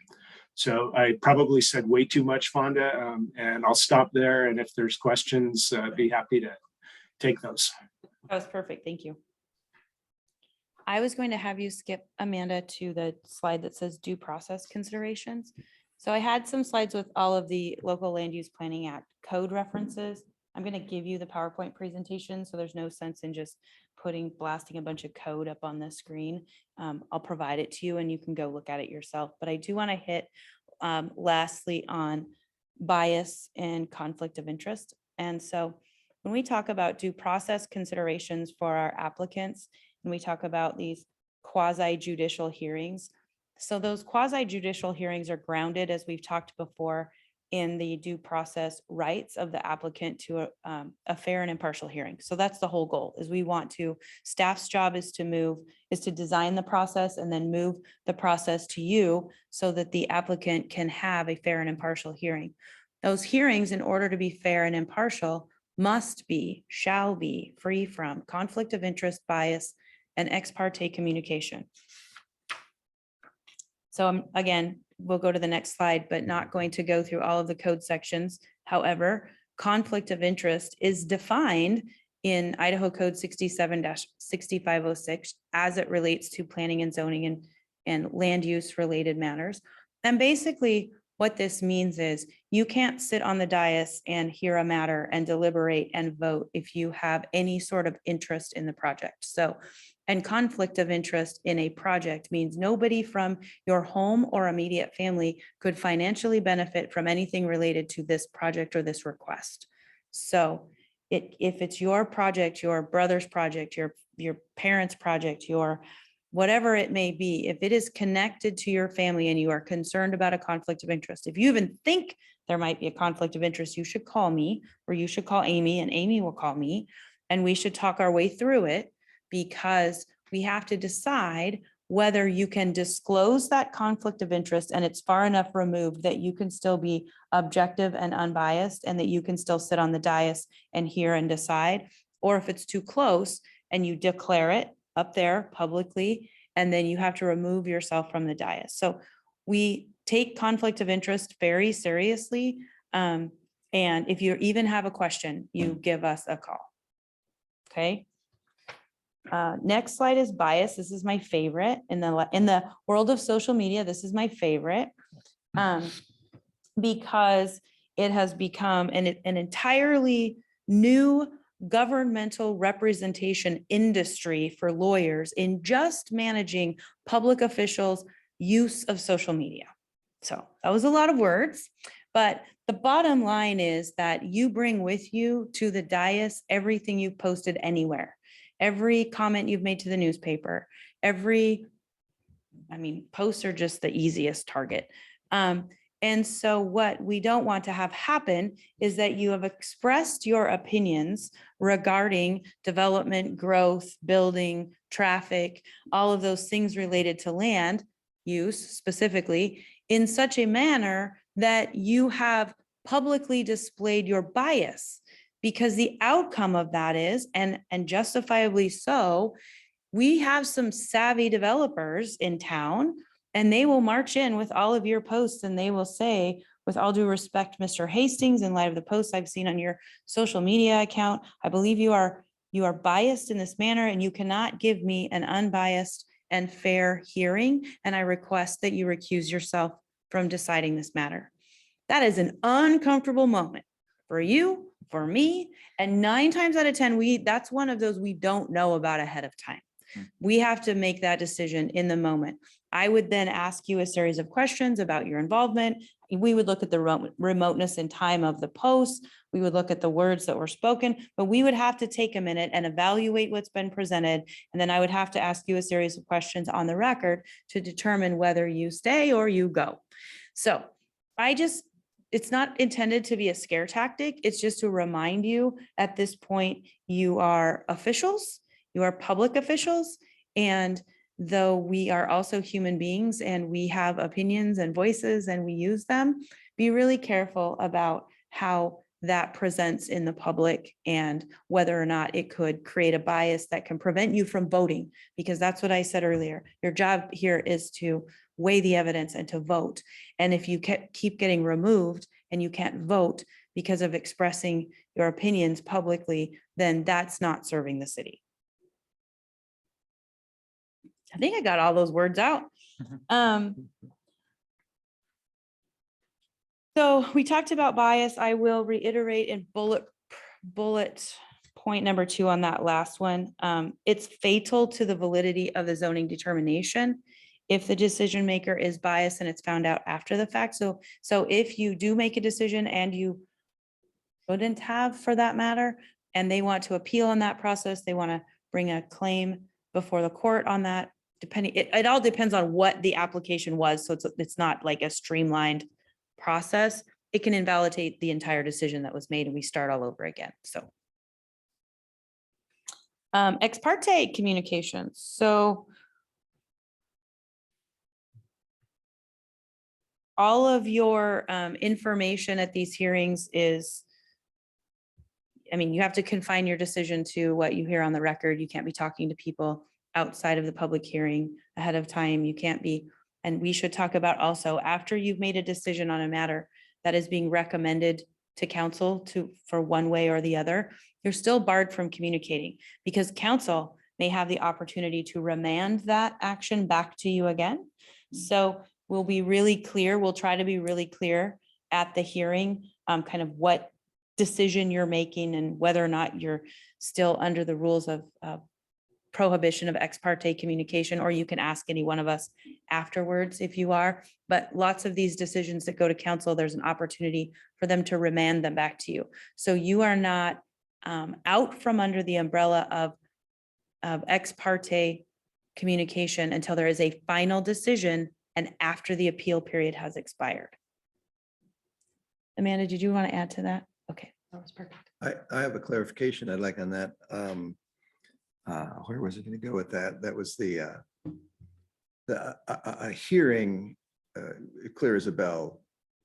So I probably said way too much, Fonda, and I'll stop there. And if there's questions, I'd be happy to take those. That was perfect. Thank you. I was going to have you skip, Amanda, to the slide that says due process considerations. So I had some slides with all of the local land use planning act code references. I'm going to give you the PowerPoint presentation, so there's no sense in just blasting a bunch of code up on the screen. I'll provide it to you and you can go look at it yourself. But I do want to hit lastly on bias and conflict of interest. And so when we talk about due process considerations for our applicants, and we talk about these quasi-judicial hearings. So those quasi-judicial hearings are grounded, as we've talked before, in the due process rights of the applicant to a fair and impartial hearing. So that's the whole goal, is we want to, staff's job is to design the process and then move the process to you so that the applicant can have a fair and impartial hearing. Those hearings, in order to be fair and impartial, shall be free from conflict of interest, bias, and ex parte communication. So again, we'll go to the next slide, but not going to go through all of the code sections. However, conflict of interest is defined in Idaho Code 67-6506 as it relates to planning and zoning and land use related matters. And basically what this means is you can't sit on the dais and hear a matter and deliberate and vote if you have any sort of interest in the project. So, and conflict of interest in a project means nobody from your home or immediate family could financially benefit from anything related to this project or this request. So if it's your project, your brother's project, your parents' project, your whatever it may be, if it is connected to your family and you are concerned about a conflict of interest, if you even think there might be a conflict of interest, you should call me, or you should call Amy, and Amy will call me, and we should talk our way through it, because we have to decide whether you can disclose that conflict of interest and it's far enough removed that you can still be objective and unbiased and that you can still sit on the dais and hear and decide, or if it's too close and you declare it up there publicly, and then you have to remove yourself from the dais. So we take conflict of interest very seriously. And if you even have a question, you give us a call. Okay. Next slide is bias. This is my favorite in the world of social media. This is my favorite because it has become an entirely new governmental representation industry for lawyers in just managing public officials' use of social media. So that was a lot of words, but the bottom line is that you bring with you to the dais everything you've posted anywhere, every comment you've made to the newspaper, posts are just the easiest target. And so what we don't want to have happen is that you have expressed your opinions regarding development, growth, building, traffic, all of those things related to land use specifically in such a manner that you have publicly displayed your bias, because the outcome of that is, and justifiably so, we have some savvy developers in town, and they will march in with all of your posts and they will say, with all due respect, Mr. Hastings, in light of the posts I've seen on your social media account, I believe you are biased in this manner and you cannot give me an unbiased and fair hearing. And I request that you recuse yourself from deciding this matter. That is an uncomfortable moment for you, for me, and 9 times out of 10, that's one of those we don't know about ahead of time. We have to make that decision in the moment. I would then ask you a series of questions about your involvement. We would look at the remoteness and time of the post. We would look at the words that were spoken, but we would have to take a minute and evaluate what's been presented. And then I would have to ask you a series of questions on the record to determine whether you stay or you go. So it's not intended to be a scare tactic. It's just to remind you at this point, you are officials, you are public officials, and though we are also human beings and we have opinions and voices and we use them, be really careful about how that presents in the public and whether or not it could create a bias that can prevent you from voting, because that's what I said earlier. Your job here is to weigh the evidence and to vote. And if you keep getting removed and you can't vote because of expressing your opinions publicly, then that's not serving the city. I think I got all those words out. So we talked about bias. I will reiterate in bullet point number 2 on that last one. It's fatal to the validity of the zoning determination if the decision maker is biased and it's found out after the fact. So if you do make a decision and you shouldn't have, for that matter, and they want to appeal on that process, they want to bring a claim before the court on that, depending, it all depends on what the application was. So it's not like a streamlined process. It can invalidate the entire decision that was made and we start all over again. So ex parte communications. So all of your information at these hearings is, you have to confine your decision to what you hear on the record. You can't be talking to people outside of the public hearing ahead of time. You can't be, and we should talk about also after you've made a decision on a matter that is being recommended to council for one way or the other, you're still barred from communicating because council may have the opportunity to remand that action back to you again. So we'll be really clear. We'll try to be really clear at the hearing, kind of what decision you're making and whether or not you're still under the rules of prohibition of ex parte communication, or you can ask any one of us afterwards if you are. But lots of these decisions that go to council, there's an opportunity for them to remand them back to you. So you are not out from under the umbrella of ex parte communication until there is a final decision and after the appeal period has expired. Amanda, did you want to add to that? Okay, that was perfect. I have a clarification I'd like on that. Where was it going to go with that? That was a hearing, clear as a bell,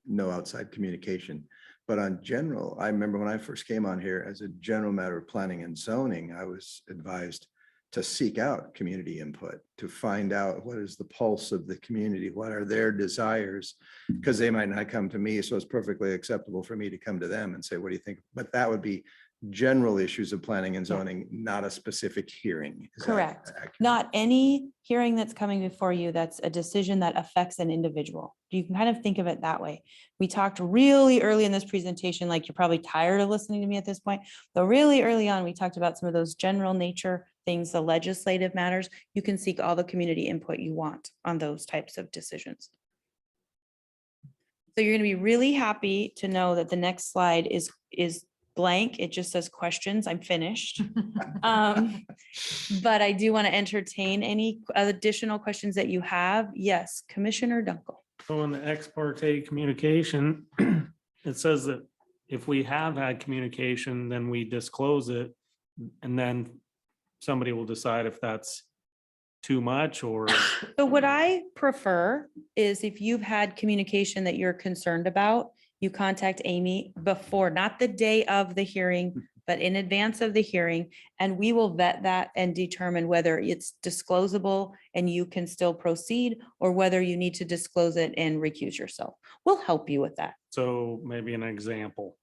no outside communication. But on general, I remember when I first came on here as a general matter of planning and zoning, I was advised to seek out community input, to find out what is the pulse of the community, what are their desires, because they might not come to me. So it's perfectly acceptable for me to come to them and say, what do you think? But that would be general issues of planning and zoning, not a specific hearing. Is that Correct. accurate? Not any hearing that's coming before you that's a decision that affects an individual. You can kind of think of it that way. We talked really early in this presentation, like you're probably tired of listening to me at this point, but really early on, we talked about some of those general nature things, the legislative matters. You can seek all the community input you want on those types of decisions. So you're going to be really happy to know that the next slide is blank. It just says questions. I'm finished. But I do want to entertain any additional questions that you have. Yes, Commissioner Dunkel. So in the ex parte communication, it says that if we have had communication, then we disclose it, and then somebody will decide if that's too much or. So what I prefer is if you've had communication that you're concerned about, you contact Amy before, not the day of the hearing, but in advance of the hearing, and we will vet that and determine whether it's disclosable and you can still proceed, or whether you need to disclose it and recuse yourself. We'll help you with that. So maybe an example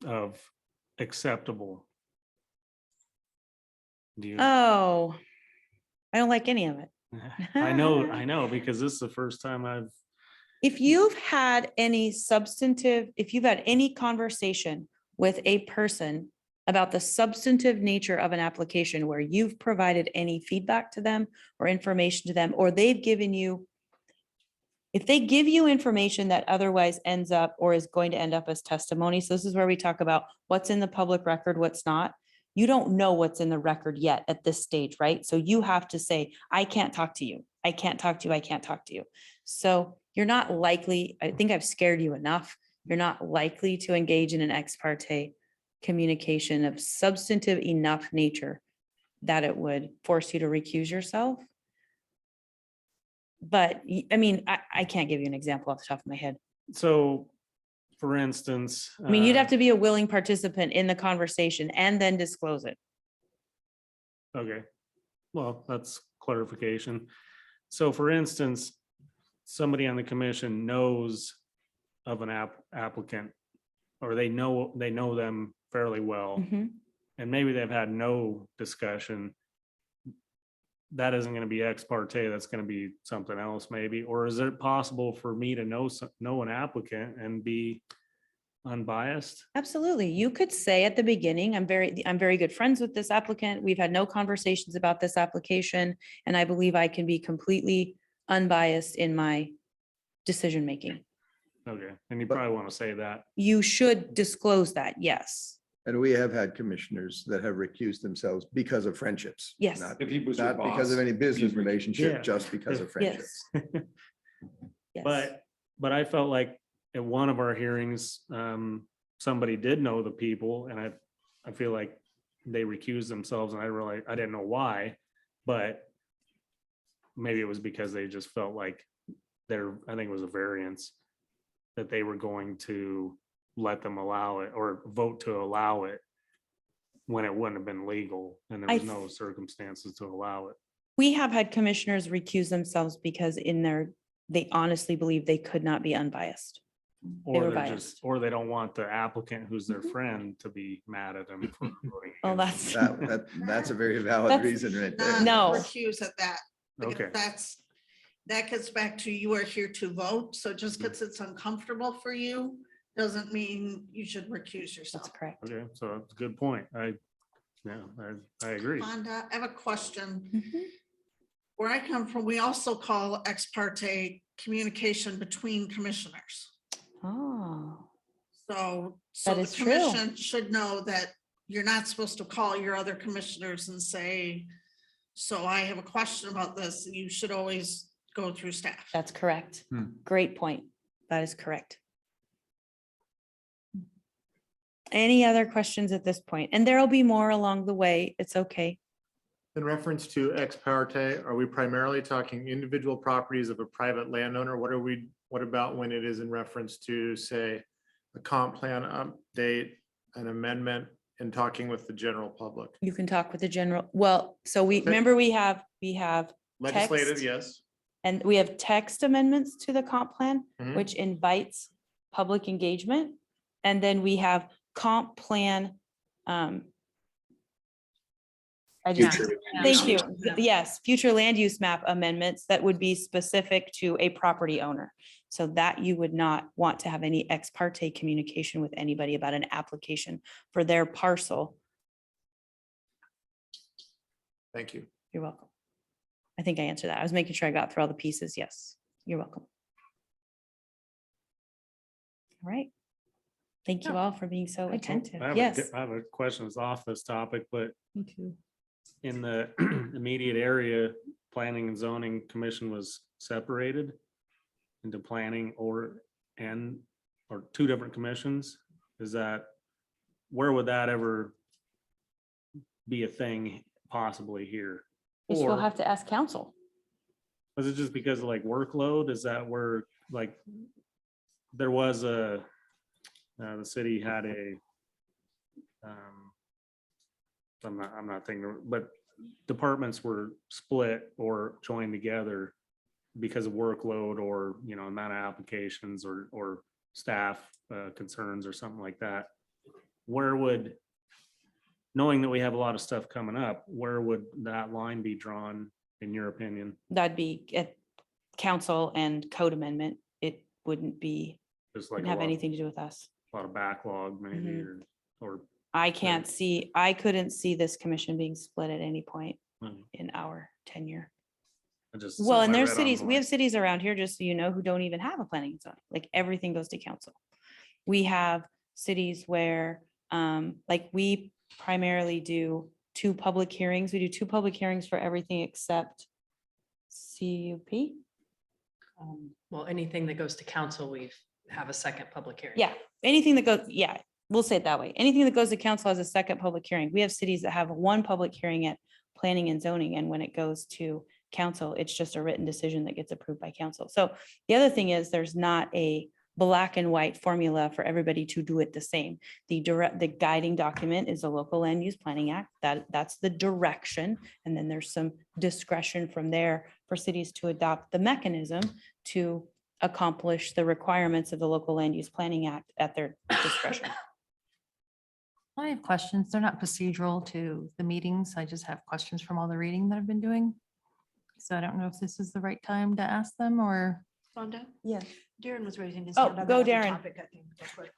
of acceptable. Do you? Oh, I don't like any of it. I know, because this is the first time I've. If you've had any substantive, if you've had any conversation with a person about the substantive nature of an application where you've provided any feedback to them or information to them, or they've given you, if they give you information that otherwise ends up or is going to end up as testimony, so this is where we talk about what's in the public record, what's not. You don't know what's in the record yet at this stage, right? So you have to say, I can't talk to you. I can't talk to you. I can't talk to you. So you're not likely, I think I've scared you enough. You're not likely to engage in an ex parte communication of substantive enough nature that it would force you to recuse yourself. But I mean, I can't give you an example off the top of my head. So, for instance. I mean, you'd have to be a willing participant in the conversation and then disclose it. Okay, well, that's clarification. So for instance, somebody on the commission knows of an applicant, or they know them fairly well, Mhm. and maybe they've had no discussion. That isn't going to be ex parte, that's going to be something else maybe. Or is it possible for me to know an applicant and be unbiased? Absolutely. You could say at the beginning, I'm very good friends with this applicant. We've had no conversations about this application, and I believe I can be completely unbiased in my decision-making. Okay, and you probably want to say that. You should disclose that, yes. And we have had commissioners that have recused themselves because of friendships. Yes. Not If he was your not because of boss, any business Yeah. relationship, just because of friendships. Yes. But I felt like at one of our hearings, somebody did know the people, and I feel like they recused themselves, and I didn't know why, but maybe it was because they just felt like I think it was a variance, that they were going to let them allow it or vote to allow it when it wouldn't have been legal, and there was no circumstances to allow it. We have had commissioners recuse themselves because they honestly believe they could not be unbiased. They were Or they're biased. just, or they don't want the applicant who's their friend to be mad at them. for voting Oh, against that's, That's a very valid That's reason right there. Not No. recuse at that. them. Because Okay, that gets back to you are here to vote. So just because it's uncomfortable for you, doesn't mean you should recuse that's yourself. correct. okay, so that's a good point. I agree. Fonda, I have a question. Mhm. Where I come from, we also call ex parte communication between commissioners. Oh, So That the is true. commission should know that you're not supposed to call your other commissioners and say, so I have a question about this. You should always go through staff. that's correct. Great point. That is correct. Any other questions at this point? And there'll be more along the way. It's okay. In reference to ex parte, are we primarily talking individual properties of a private landowner? What about when it is in reference to, say, a comp plan update, an amendment, and talking with the general public? You can talk with the general, well, so we, Okay. remember we have Legislative, text. yes. And we have text amendments to the comp plan, Mhm. which invites public engagement. And then we have comp plan. I just, Future. thank you. Yes, future land use map amendments that would be specific to a property owner. So that you would not want to have any ex parte communication with anybody about an application for their parcel. Thank you. You're welcome. I think I answered that. I was making sure I got through all the pieces. Yes, you're welcome. All right. Thank you all for being so attentive. Yes. I have a question that's off this topic, but Me too. in the immediate area, Planning and Zoning Commission was separated into planning or two different commissions. Is that, where would that ever be a thing possibly here? Guess we'll Or have to ask council. was it just because of like workload? Is that where like there was the city had I'm not thinking, but departments were split or joined together because of workload or, amount of applications or staff concerns or something like that. Where would, knowing that we have a lot of stuff coming up, where would that line be drawn, in your opinion? That'd be at council and code amendment. It wouldn't be, Just like wouldn't have anything to do with us. a lot of backlog maybe, or I couldn't see this commission being split at any point Hmm. in our tenure. just. Well, and something I there's read cities, we online. have cities around here, just so you know, who don't even have a planning and zoning, like everything goes to council. We have cities where, like we primarily do 2 public hearings. We do 2 public hearings for everything except CUP. Well, anything that goes to council, we have a second public hearing. Yeah, anything that goes, yeah, we'll say it that way. Anything that goes to council has a second public hearing. We have cities that have 1 public hearing at planning and zoning, and when it goes to council, it's just a written decision that gets approved by council. So the other thing is there's not a black and white formula for everybody to do it the same. The guiding document is the Local Land Use Planning Act. That's the direction. And then there's some discretion from there for cities to adopt the mechanism to accomplish the requirements of the Local Land Use Planning Act at their discretion. I have questions. They're not procedural to the meetings. I just have questions from all the reading that I've been doing. So I don't know if this is the right time to ask them or. Fonda, Yes. Darren was raising his Oh, hand. on go the other Darren. topic, I think, real quick.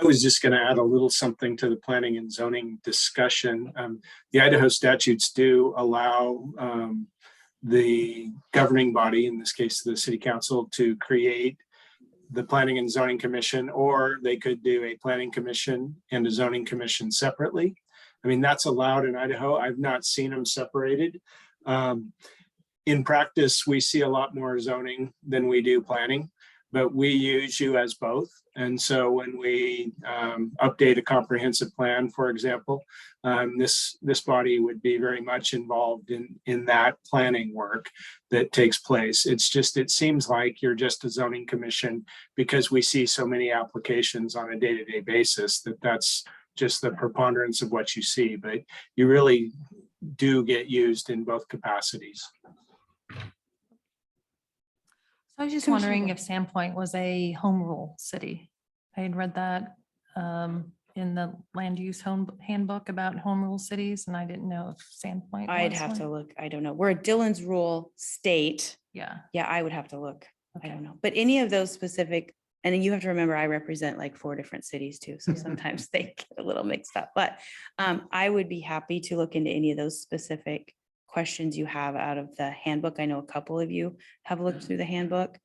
I was just going to add a little something to the planning and zoning discussion. The Idaho statutes do allow the governing body, in this case, the city council, to create the planning and zoning commission, or they could do a planning commission and a zoning commission separately. I mean, that's allowed in Idaho. I've not seen them separated. In practice, we see a lot more zoning than we do planning, but we use you as both. And so when we update a comprehensive plan, for example, this body would be very much involved in that planning work that takes place. It's just, it seems like you're just a zoning commission because we see so many applications on a day-to-day basis that's just the preponderance of what you see, but you really do get used in both capacities. I was just Commissioner wondering Wall. if Sandpoint was a home rule city. I had read that in the land use home handbook about home rule cities, and I didn't know if Sandpoint. I'd was have one. to look. I don't know. We're a Dillon's rule state. Yeah. Yeah, I would have to look. I Okay. don't know. But any of those specific, and then you have to remember, I represent like 4 different cities too. So sometimes they get a little mixed up, but I would be happy to look into any of those specific questions you have out of the handbook. I know a couple of you have looked through the handbook.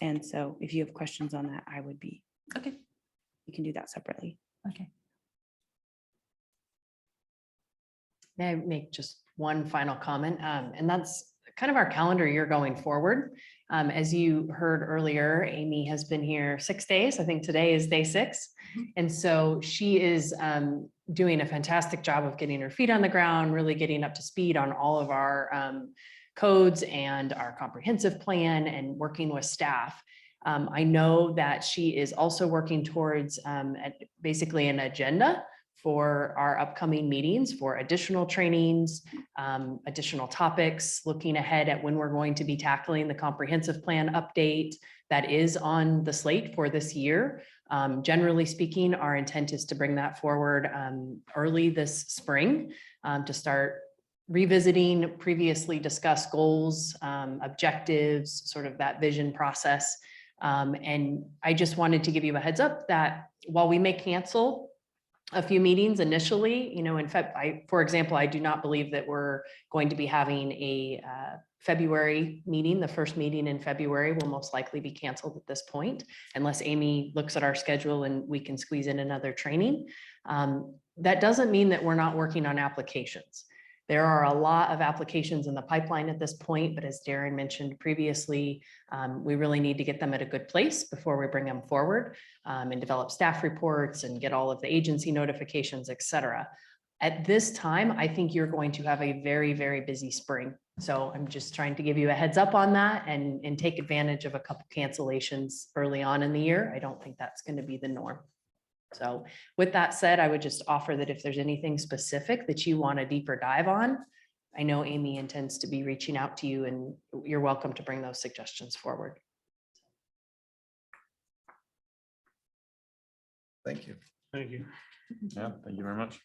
And so if you have questions on that, I would be, Okay. you can do that separately. Okay. May I make just one final comment? And that's kind of our calendar year going forward. As you heard earlier, Amy has been here 6 days. I think today is day 6. And so she is doing a fantastic job of getting her feet on the ground, really getting up to speed on all of our codes and our comprehensive plan and working with staff. I know that she is also working towards basically an agenda for our upcoming meetings, for additional trainings, additional topics, looking ahead at when we're going to be tackling the comprehensive plan update that is on the slate for this year. Generally speaking, our intent is to bring that forward early this spring to start revisiting previously discussed goals, objectives, sort of that vision process. And I just wanted to give you a heads up that while we may cancel a few meetings initially, you know, in fact, for example, I do not believe that we're going to be having a February meeting. The first meeting in February will most likely be canceled at this point, unless Amy looks at our schedule and we can squeeze in another training. That doesn't mean that we're not working on applications. There are a lot of applications in the pipeline at this point, but as Darren mentioned previously, we really need to get them at a good place before we bring them forward and develop staff reports and get all of the agency notifications, et cetera. At this time, I think you're going to have a very, very busy spring. So I'm just trying to give you a heads up on that and take advantage of a couple cancellations early on in the year. I don't think that's going to be the norm. So with that said, I would just offer that if there's anything specific that you want a deeper dive on, I know Amy intends to be reaching out to you and you're welcome to bring those suggestions forward. Thank you. Thank you. Yeah, thank you very much.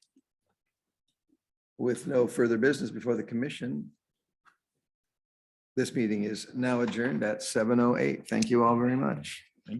With no further business before the commission, this meeting is now adjourned at 7:08. Thank you all very much.